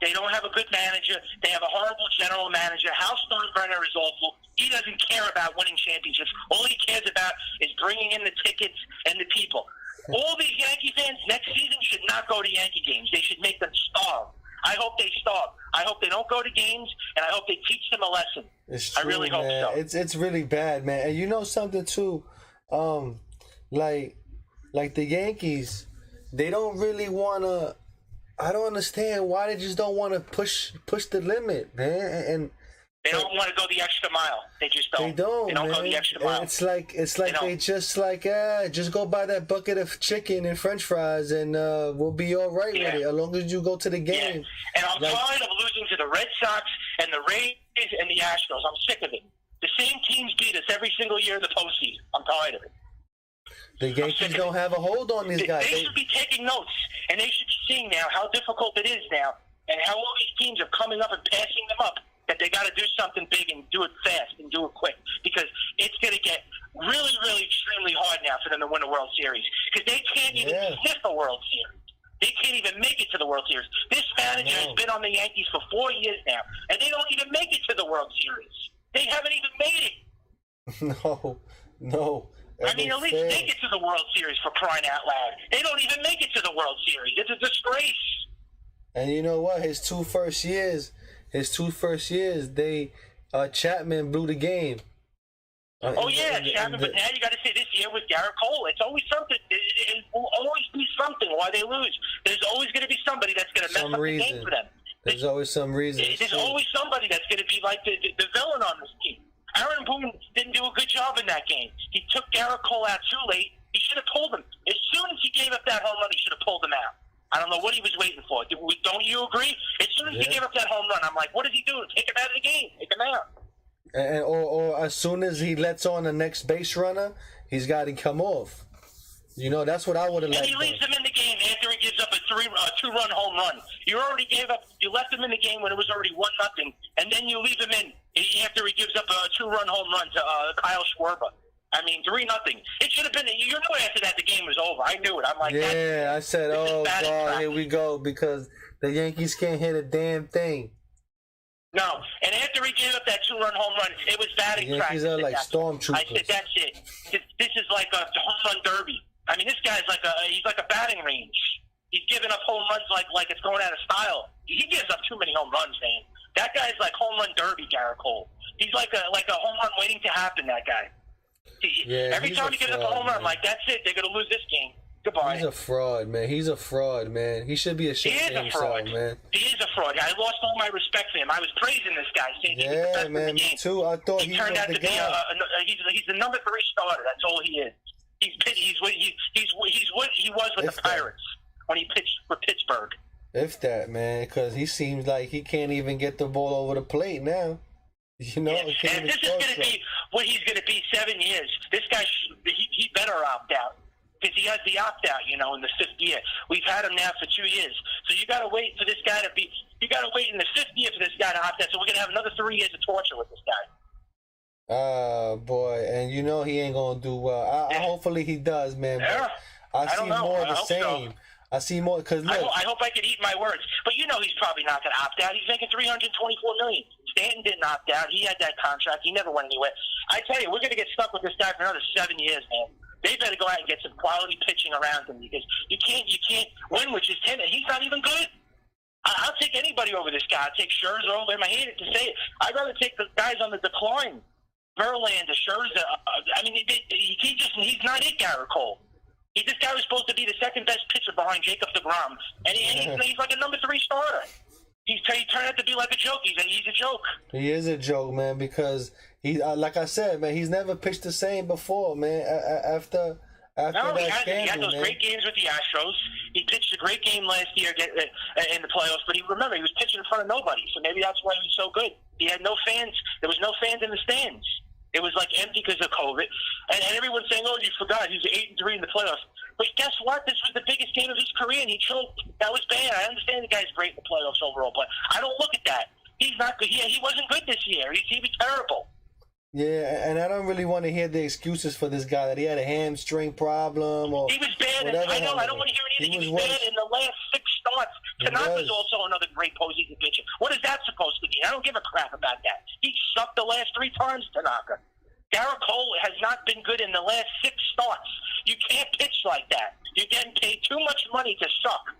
They don't have a good manager. They have a horrible general manager. Hal Steinbrenner is awful. He doesn't care about winning championships. All he cares about is bringing in the tickets and the people. All these Yankee fans next season should not go to Yankee games. They should make them starve. I hope they starve. I hope they don't go to games, and I hope they teach them a lesson. It's true, I really hope so. It's really bad, man. And you know something too, like the Yankees, they don't really wanna. I don't understand why they just don't want to push the limit, man. And they don't want to go the extra mile. They just don't. They don't go the extra mile. And it's like they just go buy that bucket of chicken and French fries, and we'll be all right with it as long as you go to the game. Yeah. And I'm tired of losing to the Red Sox and the Rays and the Astros. I'm sick of it. The same teams beat us every single year in the postseason. I'm tired of it. The Yankees don't have a hold on these guys. They should be taking notes, and they should be seeing now how difficult it is now, and how all these teams are coming up and passing them up, that they got to do something big and do it fast and do it quick, because it's going to get really, really extremely hard now for them to win a World Series, because they can't even sniff a World Series. They can't even make it to the World Series. This manager has been on the Yankees for 4 years now, and they don't even make it to the World Series. They haven't even made it. No. I mean, at least make it to the World Series, for crying out loud. They don't even make it to the World Series. It's a disgrace. And you know what? His two first years, Chapman blew the game. Chapman. But now you got to say this year with Garrett Cole. It's always something. It will always be something why they lose. There's always going to be somebody that's going to mess up the game for them. There's always some reason. There's always somebody that's going to be like the villain on this team. Aaron Boone didn't do a good job in that game. He took Garrett Cole out too late. He should have pulled him. As soon as he gave up that home run, he should have pulled him out. I don't know what he was waiting for. Don't you agree? As soon as he gave up that home run, I'm like, what is he doing? Take him out of the game. Take him out. Or as soon as he lets on the next base runner, he's got to come off. You know, that's what I would have let. And he leaves him in the game after he gives up a two-run home run. You left him in the game when it was already 1-0, and then you leave him in after he gives up a two-run home run to Kyle Schwarber. I mean, 3-0. It should have been. You know, after that the game was over. I knew it. I'm like, I said, oh God, here we go, because the Yankees can't hit a damn thing. No, and after he gave up that two-run home run, it was batting practice. The Yankees are like stormtroopers. I said, that's it. This is like a home run derby. I mean, this guy's he's like a batting range. He's giving up home runs like it's going out of style. He gives up too many home runs, man. That guy's like home run derby, Garrett Cole. He's like a home run waiting to happen, that guy. Every time he gives up a home run, I'm like, that's it. They're going to lose this game. Goodbye. He's a fraud, man. He should be ashamed of himself, man. He is a fraud. I lost all my respect for him. I was praising this guy, saying he was the best in the game. Me too. I thought he turned was out the to be he's the number 3 starter. That's all he is. He's what he was with the Pirates when he pitched for Pittsburgh. If that, man, because he seems like he can't even get the ball over the plate now. You know, and if this is going to be what he's going to be 7 years, this guy he better opt out. because he has the opt-out, in the 5th year. We've had him now for 2 years. So you got to wait for this guy to be – you got to wait in the 5th year for this guy to opt-out. So we're going to have another 3 years of torture with this guy. Boy, and he ain't going to do well. Hopefully he does, man. Yeah. I see more of the same. So. I see more because I hope I could eat my words, but he's probably not going to opt out. He's making $324 million. Stanton didn't opt out. He had that contract. He never went anywhere. I tell you, we're going to get stuck with this guy for another 7 years, man. They better go out and get some quality pitching around him because you can't win with just him. He's not even good. I'll take anybody over this guy. I'll take Scherzer over him. I hate it to say it. I'd rather take the guys on the decline. Verlander, Scherzer. He's not it, Garrett Cole. This guy was supposed to be the second best pitcher behind Jacob deGrom, and he's like a number 3 starter. He turned out to be like a joke. He's a joke. He is a joke, man, because he, like I said, man, he's never pitched the same before, man. After that scandal, he had those great games with the Astros. He pitched a great game last year in the playoffs, but he was pitching in front of nobody, so maybe that's why he was so good. He had no fans. There was no fans in the stands. It was like empty because of COVID, and everyone's saying, "Oh, you forgot he's 8-3 in the playoffs." But guess what? This was the biggest game of his career, and he choked. That was bad. I understand the guy's great in the playoffs overall, but I don't look at that. He's not good. He wasn't good this year. He was terrible. Yeah, and I don't really want to hear the excuses for this guy that he had a hamstring problem or he was bad. I know. I don't want to hear anything. He was bad in the last 6 starts. Tanaka's also another great postseason pitcher. What is that supposed to mean? I don't give a crap about that. He sucked the last 3 times, Tanaka. Garrett Cole has not been good in the last 6 starts. You can't pitch like that. You're getting paid too much money to suck.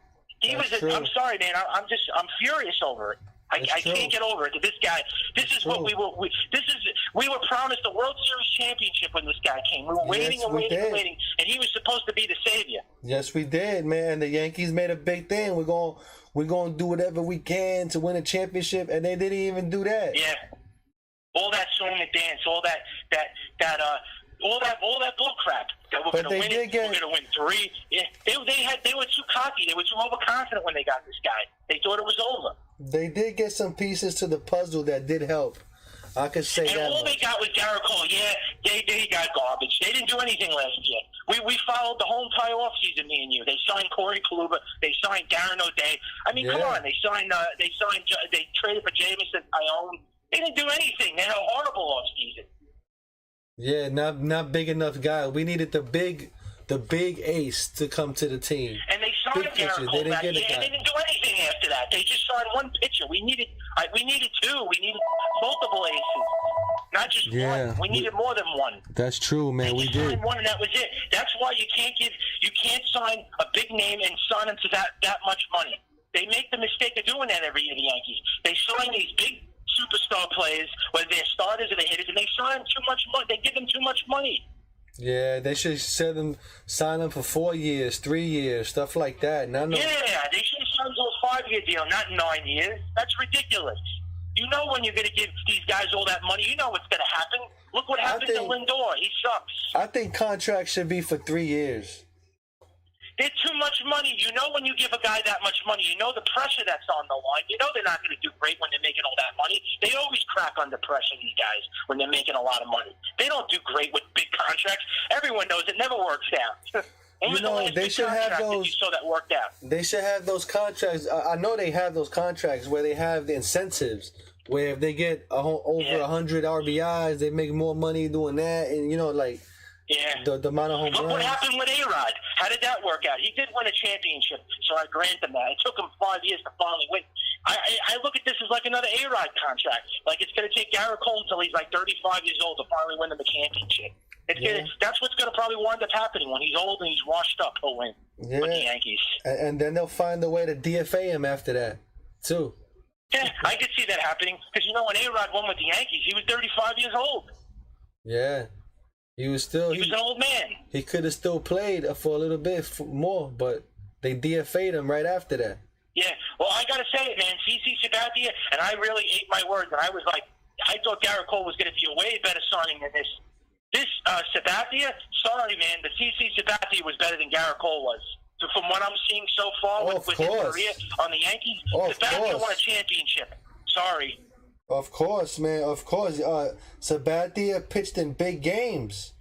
I'm sorry, man. I'm furious over it. I can't get over it. This guy. This is what we were promised a World Series championship when this guy came. We were waiting and waiting, and he was supposed to be the savior. Yes, we did, man. The Yankees made a big thing. We're gonna do whatever we can to win a championship, and they didn't even do that. Yeah. All that song and dance, all that bull crap. That we're going to win it. We're going to win 3. Yeah, they were too cocky. They were too overconfident when they got this guy. They thought it was over. They did get some pieces to the puzzle that did help. I could say that. And all they got was Garrett Cole. Yeah, they got garbage. They didn't do anything last year. We followed the whole entire offseason, me and you. They signed Corey Kluber. They signed Darren O'Day. I mean, come on. They traded for Jamison Tyone. They didn't do anything. They had a horrible offseason. Yeah, not big enough guy. We needed the big ace to come to the team. And they signed Garrett Cole back, and they didn't do anything after that. They just signed 1 pitcher. We needed 2. We needed multiple aces, not just 1. We needed more than 1. That's true, man. We did. Signed 1, and that was it. That's why you can't sign a big name and sign him to that much money. They make the mistake of doing that every year. The Yankees. They sign these big superstar players, whether they're starters or they're hitters, and they sign them too much money. They give them too much money. Yeah, they should sign them for 4 years, 3 years, stuff like that. Yeah, they should have signed them to a 5-year deal, not 9 years. That's ridiculous. You know when you're going to give these guys all that money, you know what's going to happen. Look what happened to Lindor. He sucks. I think contracts should be for 3 years. They're too much money. You know when you give a guy that much money, you know the pressure that's on the line. You know they're not going to do great when they're making all that money. They always crack under pressure, these guys, when they're making a lot of money. They don't do great with big contracts. Everyone knows it never works out. They should have those. You saw that worked out. They should have those contracts. I know they have those contracts where they have the incentives, where if they get over 100 RBIs, they make more money doing that, and Yeah. The amount of home runs. Look what happened with A-Rod. How did that work out? He did win a championship, so I grant him that. It took him 5 years to finally win. I look at this as like another A-Rod contract. Like it's going to take Garrett Cole until he's like 35 years old to finally win him a championship. That's what's going to probably wind up happening when he's old and he's washed up. He'll win with the Yankees. And then they'll find a way to DFA him after that, too. Yeah, I could see that happening because when A-Rod won with the Yankees, he was 35 years old. Yeah. He was an old man. He could have still played for a little bit more, but they DFA'd him right after that. Yeah, well, I got to say it, man. CC Sabathia, and I really ate my words, and I was like, I thought Garrett Cole was going to be a way better signing than this. This Sabathia, sorry, man, but CC Sabathia was better than Garrett Cole was. So from what I'm seeing so far with his career on the Yankees, Sabathia won a championship. Sorry. Of course, man. Of course. Sabathia pitched in big games.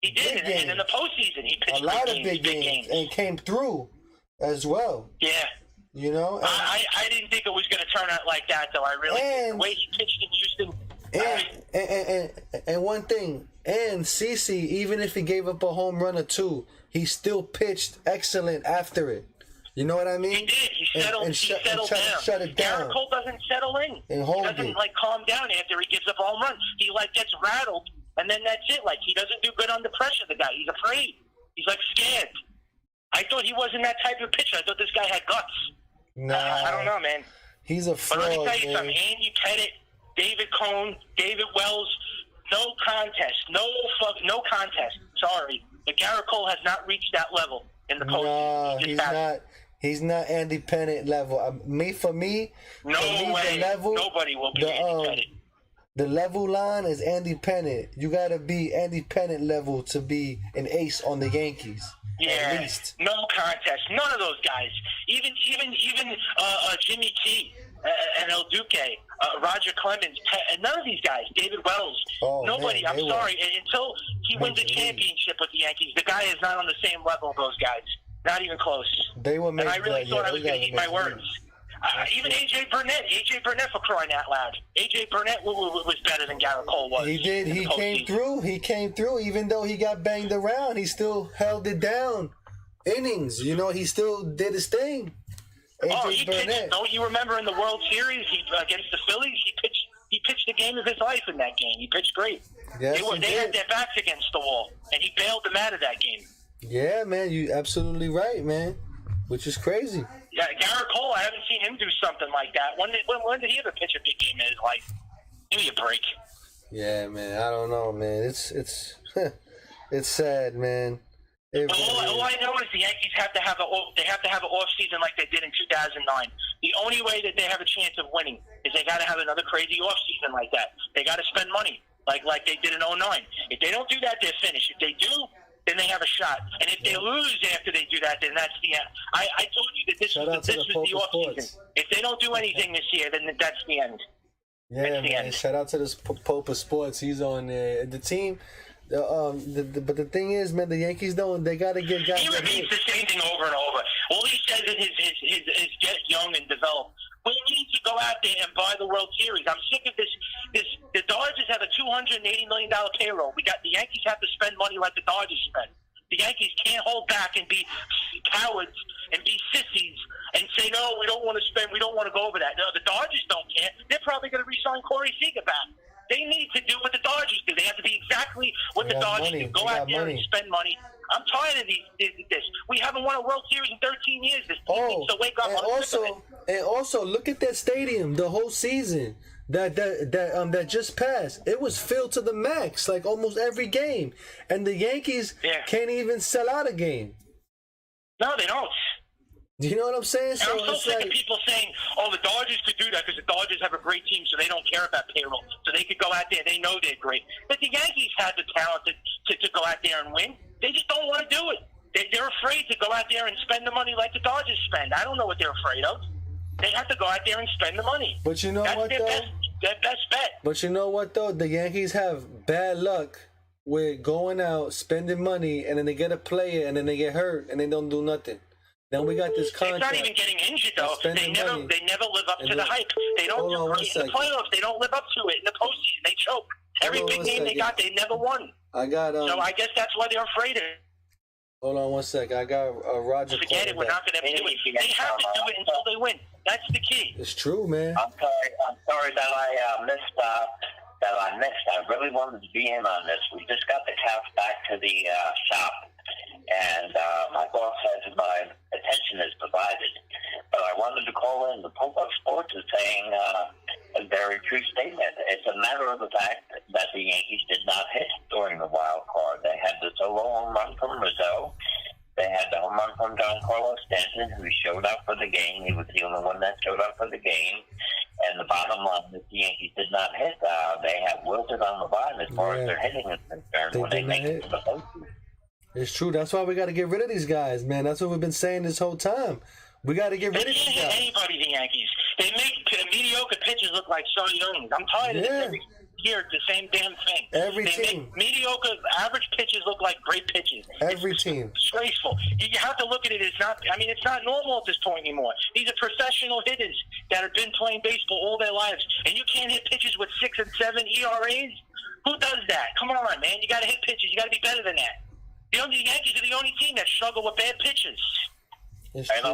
He did, and in the postseason, he pitched a lot of big games and came through as well. Yeah. You know? I didn't think it was going to turn out like that, though. I really did. The way he pitched in Houston. And one thing, and CeCe, even if he gave up a home run or two, he still pitched excellent after it. You know what I mean? He did. He settled down. Shut it down. Garrett Cole doesn't settle in. And hold he doesn't, calm down after he gives up a home run. He, gets rattled, and then that's it. He doesn't do good under pressure, the guy. He's afraid. He's, scared. I thought he wasn't that type of pitcher. I thought this guy had guts. Nah. I don't know, man. He's a fraud, But let me tell you man. something. Andy Pettit, David Cone, David Wells, no contest. No contest. Sorry. But Garrett Cole has not reached that level in the postseason. No, he's not. He's not Andy Pettit level. For me, no way. The level, nobody will be Andy Pettit. The level line is Andy Pettit. You gotta be Andy Pettit level to be an ace on the Yankees. Yeah, at least. No contest. None of those guys. Even Jimmy T, and El Duque, Roger Clemens, none of these guys. David Wells. Nobody. Man, I'm sorry. Until he wins a championship with the Yankees, the guy is not on the same level of those guys. Not even close. They were. And I really thought I was going to eat my words. Even AJ Burnett for crying out loud. AJ Burnett was better than Garrett Cole was. He did. He came through. He came through. Even though he got banged around, he still held it down. Innings. He still did his thing. He pitched. Don't you remember in the World Series against the Phillies? He pitched the game of his life in that game. He pitched great. Yes, they had their backs against the wall, and he bailed them out of that game. Yeah, man, you absolutely right, man. Which is crazy. Yeah, Garrett Cole, I haven't seen him do something like that. When did he ever pitch a big game in his life? Give me a break. Yeah, man, I don't know, man. It's it's sad, man. All I know is the Yankees have to have an off season like they did in 2009. The only way that they have a chance of winning is they got to have another crazy off season like that. They got to spend money like they did in 2009. If they don't do that, they're finished. If they do, then they have a shot. And if they lose after they do that, then that's the end. I told you that this was the off season. If they don't do anything this year, then that's the end. Yeah, man. Shout out to this Pope of Sports. He's on the team. But the thing is, man, the Yankees they got to get guys. He repeats the same thing over and over. All he says is get young and develop. We need to go out there and buy the World Series. I'm sick of this. The Dodgers have a $280 million payroll. The Yankees have to spend money like the Dodgers spend. The Yankees can't hold back and be cowards and be sissies and say, no, we don't want to spend, we don't want to go over that. No, the Dodgers don't care. They're probably going to re-sign Corey Seager back. They need to do what the Dodgers do. They have to be exactly what the Dodgers do. Go out there and spend money. I'm tired of this. We haven't won a World Series in 13 years. This team needs to wake up. And also, look at that stadium. The whole season that just passed, it was filled to the max, like almost every game. And the Yankees can't even sell out a game. No, they don't. Do you know what I'm saying? And I'm so sick of people saying, oh, the Dodgers could do that because the Dodgers have a great team, so they don't care about payroll. So they could go out there. They know they're great. But the Yankees have the talent to go out there and win. They just don't want to do it. They're afraid to go out there and spend the money like the Dodgers spend. I don't know what they're afraid of. They have to go out there and spend the money. But you know what, though? Their best bet. But you know what, though? The Yankees have bad luck with going out, spending money, and then they get a player, and then they get hurt, and they don't do nothing. Then we got this contract. It's not even getting injured, though. They never live up to the hype. They don't do great in the playoffs. They don't live up to it. In the postseason, they choke. Every big game they got, they never won. So I guess that's why they're afraid of it. Hold on one sec. I got Roger. Forget it. We're not going to do it. They have to do it until they win. That's the key. It's true, man. I'm sorry that I missed. I really wanted to be in on this. We just got the calf back to the shop, and my boss says my attention is divided. But I wanted to call in. The Pope of Sports is saying a very true statement. It's a matter of the fact that the Yankees did not hit during the wild card. They had the solo home run from Rizzo. They had the home run from Giancarlo Stanton, who showed up for the game. He was the only one that showed up for the game. And the bottom line is the Yankees did not hit. They have wilted on the vine as far as their hitting is concerned when they make it to the postseason. It's true. That's why we got to get rid of these guys, man. That's what we've been saying this whole time. We got to get rid of these guys. They can't hit anybody, the Yankees. They make mediocre pitchers look like Cy Young. I'm tired of this. year the same damn thing. Every they team. Make mediocre, average pitches look like great pitches. Every team. Disgraceful. You have to look at it as not. I mean, it's not normal at this point anymore. These are professional hitters that have been playing baseball all their lives, and you can't hit pitches with 6 and 7 ERAs. Who does that? Come on, man. You got to hit pitches. You got to be better than that. The Yankees are the only team that struggle with bad pitches. I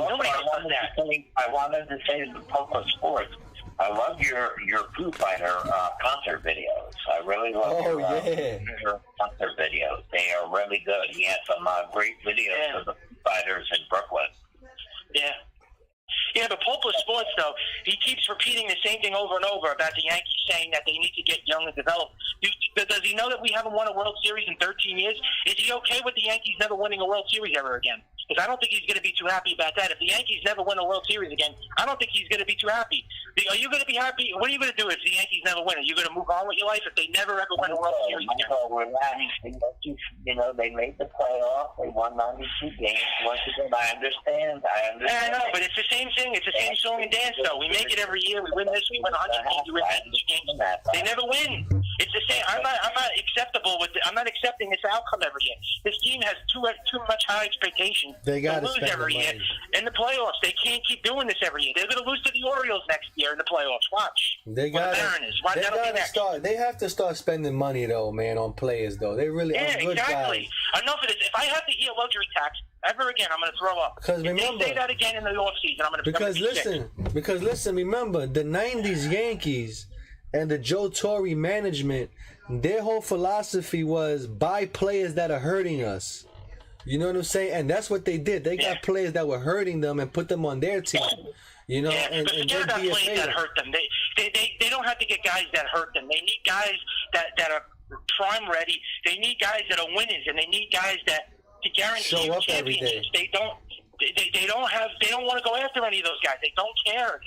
wanted to say to the Poco Sports, I love your Foo Fighter concert videos. I really love your concert videos. They are really good. He has some great videos of the Foo Fighters in Brooklyn. Yeah. Yeah, but Popo Sports, though, he keeps repeating the same thing over and over about the Yankees saying that they need to get young and develop. Does he know that we haven't won a World Series in 13 years? Is he okay with the Yankees never winning a World Series ever again? Because I don't think he's going to be too happy about that. If the Yankees never win a World Series again, I don't think he's going to be too happy. Are you going to be happy? What are you going to do if the Yankees never win? Are you going to move on with your life if they never ever win a World Series again? You know, they made the playoffs. They won 92 games. Once again, I understand. Yeah, I know, but it's the same thing. It's the same song and dance, though. We make it every year. We win this. We win 100 games. We win 92 games. They never win. It's the same. I'm not acceptable with it. I'm not accepting this outcome every year. This team has too much high expectations. They got to lose every year in the playoffs. They can't keep doing this every year. They're going to lose to the Orioles next year in the playoffs. Watch. They got to start. They have to start spending money though, man, on players though. They really are good exactly. guys. Enough of this. If I have to hear luxury tax ever again, I'm going to throw up. Because remember, if they say that again in the offseason, I'm going to. Because listen. Remember the '90s Yankees and the Joe Torre management. Their whole philosophy was buy players that are hurting us. You know what I'm saying? And that's what they did. They got players that were hurting them and put them on their team. You know, and forget about players that hurt them. They don't have to get guys that hurt them. They need guys that are prime ready. They need guys that are winners, and they need guys that to guarantee show up every day. They don't want to go after any of those guys. They don't care.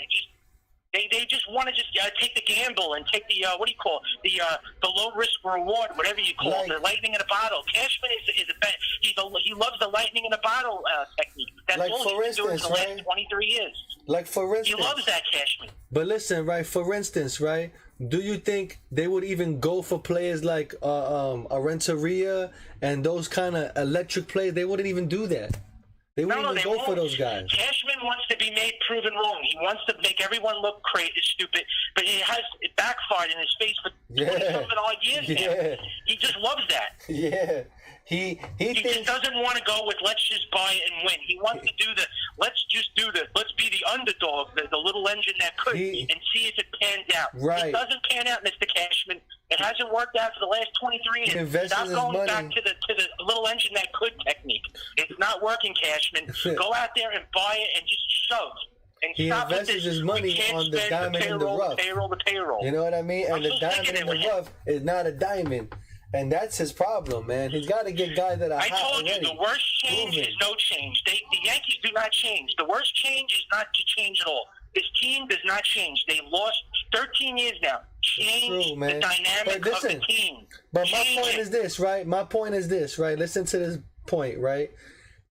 They just want to take the gamble and take the the low risk reward, whatever you call it, the lightning in a bottle. Cashman is a bet. He loves the lightning in a bottle technique. That's all he's been doing for the last 23 years. Like for instance, he loves that Cashman. But listen, right? For instance, right? Do you think they would even go for players like Renteria and those kind of electric players? They wouldn't even do that. They wouldn't even go for those guys. Cashman wants to be made proven wrong. He wants to make everyone look crazy, stupid. But it backfired in his face for 20-something odd years now. He just loves that. Yeah. He just doesn't want to go with let's just buy it and win. He wants to do let's be the underdog, the little engine that could, and see if it pans out. Right. It doesn't pan out, Mr. Cashman. It hasn't worked out for the last 23 years. Stop going back to the little engine that could technique. It's not working, Cashman. Go out there and buy it and just shove. And he invests his money on the diamond in the rough. The payroll. You know what I mean? And the diamond in the rough is not a diamond. And that's his problem, man. He's got to get guys that are hot I told you, already. the worst change is no change. The Yankees do not change. The worst change is not to change at all. This team does not change. They lost 13 years now. Change the dynamic of the team. But my point is this, right? Listen to this point, right?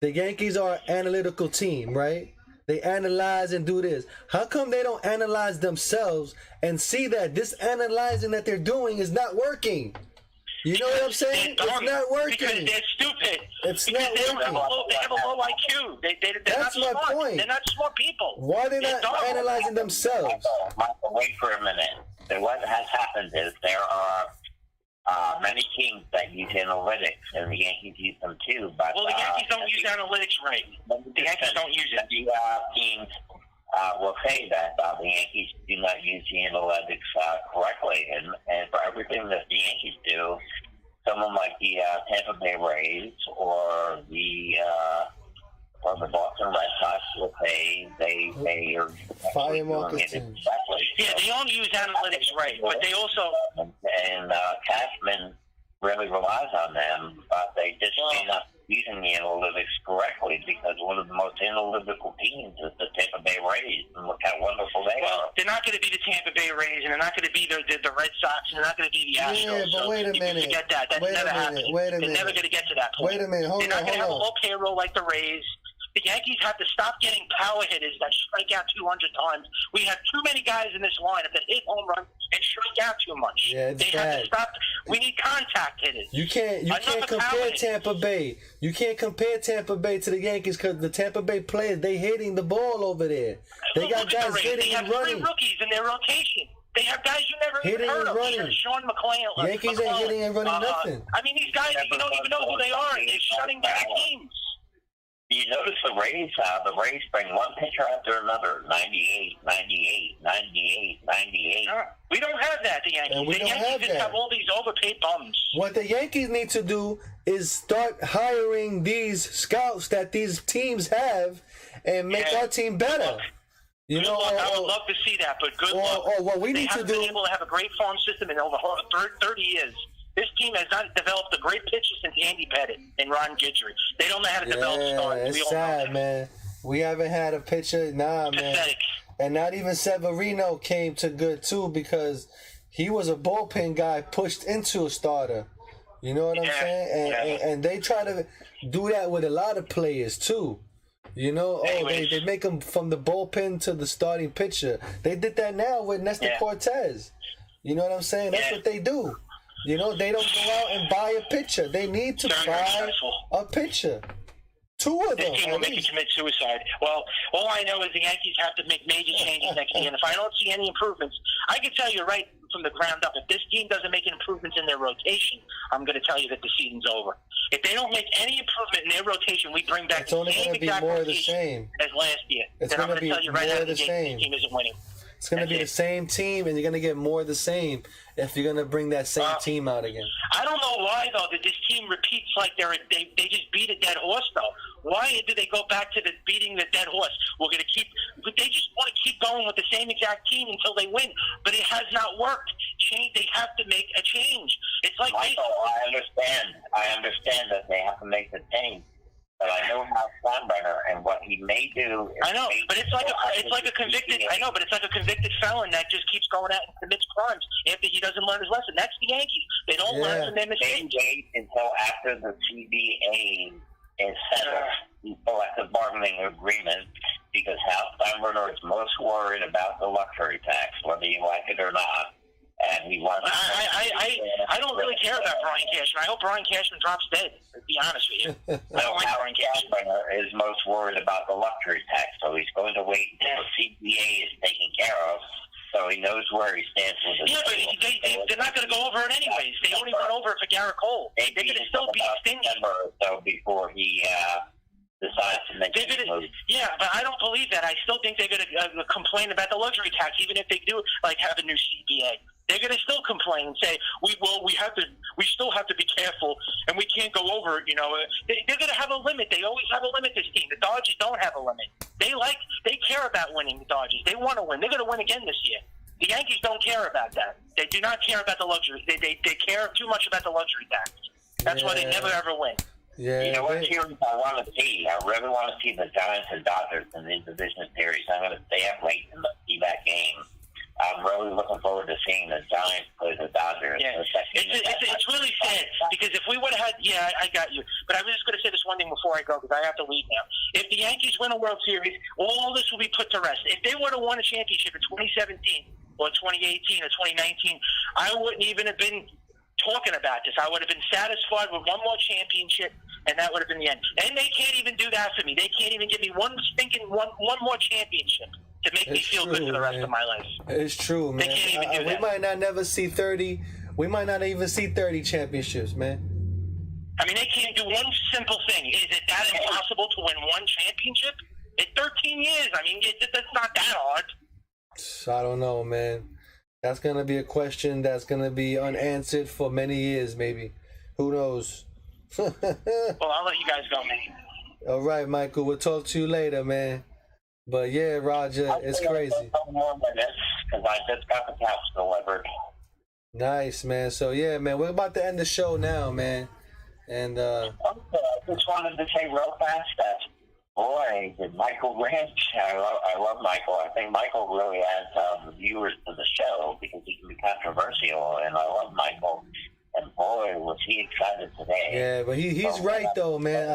The Yankees are an analytical team, right? They analyze and do this. How come they don't analyze themselves and see that this analyzing that they're doing is not working? You know what I'm saying? It's not working. Because they're stupid. It's not working. They have a low IQ. That's my point. They're not smart people. Why are they not analyzing themselves? Michael, wait for a minute. So what has happened is there are many teams that use analytics, and the Yankees use them too. But the Yankees don't use analytics right. The Yankees don't use it. The teams will say that the Yankees do not use the analytics correctly, and for everything that the Yankees do, someone like the Tampa Bay Rays or the Boston Red Sox will say they are doing it exactly. Yeah, they don't use analytics right, but they also and Cashman really relies on them, but they just may not be using the analytics correctly because one of the most analytical teams is the Tampa Bay Rays, and look how wonderful they are. Well, they're not going to be the Tampa Bay Rays, and they're not going to be the Red Sox, and they're not going to be the Astros. Yeah, but wait a minute. Forget that. That's never happening. They're never going to get to that point. Wait a minute. Hold on. They're not going to have a low payroll like the Rays. The Yankees have to stop getting power hitters that strike out 200 times. We have too many guys in this lineup that hit home runs and strike out too much. Yeah, they have to stop. We need contact hitters. You can't compare Tampa Bay. You can't compare Tampa Bay to the Yankees because the Tampa Bay players, they hitting the ball over there. They got guys hitting and running. They have 3 rookies in their rotation. They have guys you never hitting even heard and of. running. Sean McClain. Yankees ain't hitting and running nothing. I mean, these guys, you don't even know who they are. They're shutting down teams. You notice the Rays bring one pitcher after another, 98, 98, 98, 98. We don't have that, the Yankees. And we don't Yankees have just that. have all these overpaid bums. What the Yankees need to do is start hiring these scouts that these teams have and make our team better. You know, I would love to see that, but good luck. Or what we need to do. They haven't been able to have a great farm system in over 30 years. This team has not developed a great pitcher since Andy Pettit and Ron Guidry. They don't know how to develop stars. It's sad, man. We haven't had a pitcher, man. Pathetic. And not even Severino came to good, too, because he was a bullpen guy pushed into a starter. You know what I'm saying? And they try to do that with a lot of players, too. You know, they make them from the bullpen to the starting pitcher. They did that now with Nestor Cortez. You know what I'm saying? That's what they do. You know, they don't go out and buy a pitcher. They need to buy a pitcher. 2 of them. This team will make you commit suicide. Well, all I know is the Yankees have to make major changes next year. And if I don't see any improvements, I can tell you right from the ground up, if this team doesn't make improvements in their rotation, I'm going to tell you that the season's over. If they don't make any improvement in their rotation, we bring back the same exact rotation as last year. It's going to be more of the same. This team isn't winning. It's going to be the same team, and you're going to get more of the same if you're going to bring that same team out again. I don't know why, though, that this team repeats like they just beat a dead horse, though. Why do they go back to the beating the dead horse? They just want to keep going with the same exact team until they win, but it has not worked. They have to make a change. It's like Michael, I understand that they have to make the change. But I know how Steinbrenner and what he may do. I know, but it's like a convicted. I know, but it's like a convicted felon that just keeps going out and commits crimes after he doesn't learn his lesson. That's the Yankees. They don't learn from their mistakes. They wait until after the CBA is settled, the collective bargaining agreement, because Hal Steinbrenner is most worried about the luxury tax, whether you like it or not. And he wants. I don't really care about Brian Cashman. I hope Brian Cashman drops dead, to be honest with you. I don't like Brian Cashman. Is most worried about the luxury tax, so he's going to wait until the CBA is taken care of, so he knows where he stands with it. Yeah, but they're not going to go over it anyways. They only went over it for Garrett Cole. They're going to still be stingy. So before he decides to make a move. Yeah, but I don't believe that. I still think they're going to complain about the luxury tax, even if they do have a new CBA. They're going to still complain and say we still have to be careful and we can't go over it. You know, they're going to have a limit. They always have a limit. This team, the Dodgers don't have a limit. They care about winning. The Dodgers, they want to win. They're going to win again this year. The Yankees don't care about that. They do not care about the luxury. They care too much about the luxury tax. That's why they never ever win. Yeah, you know what series I want to see? I really want to see the Giants and Dodgers in the division series. I'm going to stay up late and see that game. I'm really looking forward to seeing the Giants play the Dodgers. Yeah. It's really sad because if we would have had, I got you. But I was just going to say this one thing before I go because I have to leave now. If the Yankees win a World Series, all this will be put to rest. If they would have won a championship in 2017 or 2018 or 2019, I wouldn't even have been talking about this. I would have been satisfied with one more championship, and that would have been the end. And they can't even do that for me. They can't even give me one more championship to make me feel good for the rest of my life. It's true, man. They can't even do that. We might not never see 30. We might not even see 30 championships, man. I mean, they can't do one simple thing. Is it that impossible to win one championship? In 13 years, I mean, that's not that hard. I don't know, man. That's going to be a question that's going to be unanswered for many years, maybe. Who knows? Well, I'll let you guys go, man. All right, Michael. We'll talk to you later, man. But yeah, Roger, it's crazy. More minutes because I just got the couch delivered. Nice, man. So yeah, man, we're about to end the show now, man. And I just wanted to say real fast that boy, did Michael Ranch. I love Michael. I think Michael really adds viewers to the show because he can be controversial, and I love Michael. And boy, was he excited today. Yeah, but he's right though, man.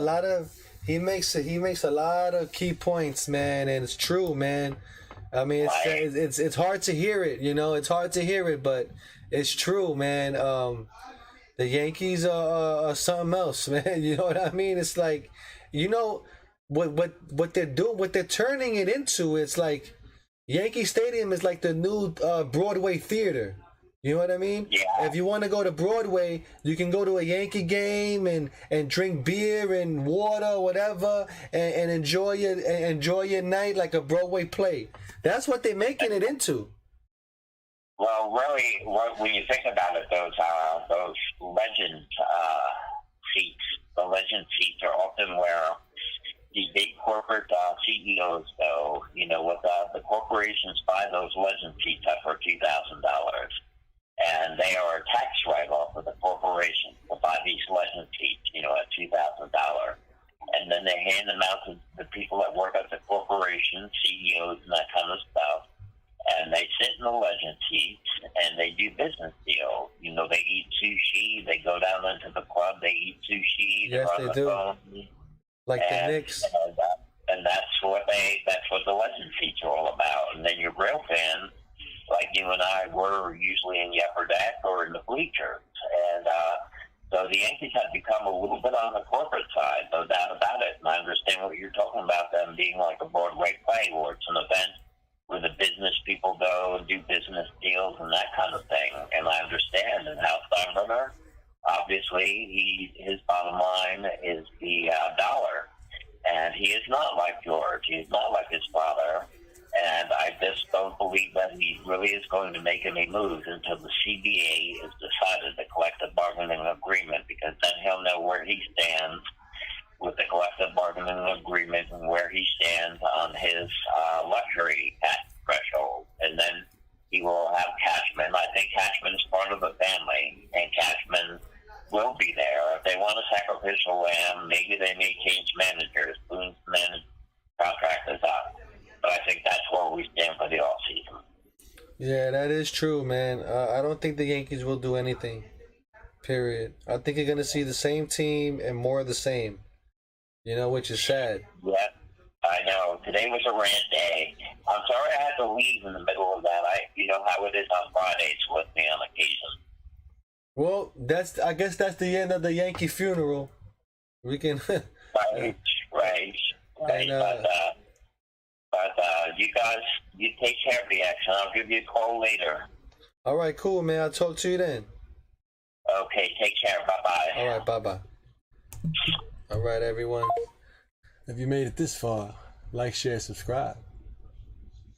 He makes a lot of key points, man, and it's true, man. I mean, it's hard to hear it, you know. It's hard to hear it, but it's true, man. The Yankees are something else, man. You know what I mean? It's like, you know, what they're doing, what they're turning it into. It's like Yankee Stadium is like the new Broadway theater. You know what I mean? Yeah. If you want to go to Broadway, you can go to a Yankee game and drink beer and water or whatever and enjoy your night like a Broadway play. That's what they're making it into. Well, really, when you think about it, those legend seats, the legend seats are often where the big corporate CEOs go. You know, with the corporations buy those legend seats up for $2,000. And they are a tax write-off of the corporation to buy these legend seats, you know, at $2,000. And then they hand them out to the people that work at the corporation, CEOs and that kind of stuff. And they sit in the legend seats and they do business deals. You know, they eat sushi, they go down into the club, they eat sushi, Yes, they do. phone. Like the Knicks. And that's what the legend seats are all about. And then your real fans, like you and I, were usually in the upper deck or in the bleachers. And so the Yankees have become a little bit on the corporate side, no doubt about it. And I understand what you're talking about, them being like a Broadway play where it's an event where the business people go and do business deals and that kind of thing. And I understand. And Hal Steinbrenner, obviously, his bottom line is the dollar. And he is not like George. He is not like his father. And I just don't believe that he really is going to make any moves until the CBA has decided the collective bargaining agreement, because then he'll know where he stands with the collective bargaining agreement and where he stands on his luxury tax threshold. And then he will have Cashman. I think Cashman is part of the family, and Cashman will be there. If they want a sacrificial lamb, maybe they may change managers. Boone's contract is up. But I think that's where we stand for the offseason. Yeah, that is true, man. I don't think the Yankees will do anything, period. I think you're going to see the same team and more of the same, you know, which is sad. Yeah, I know. Today was a rant day. I'm sorry I had to leave in the middle of that. You know how it is on Fridays with me on occasion. Well, I guess that's the end of the Yankee funeral. We can... Right. And, you guys, you take care of the action. I'll give you a call later. All right, cool, man. I'll talk to you then. Okay, take care. Bye-bye. All right, bye-bye. All right, everyone. If you made it this far, like, share, subscribe.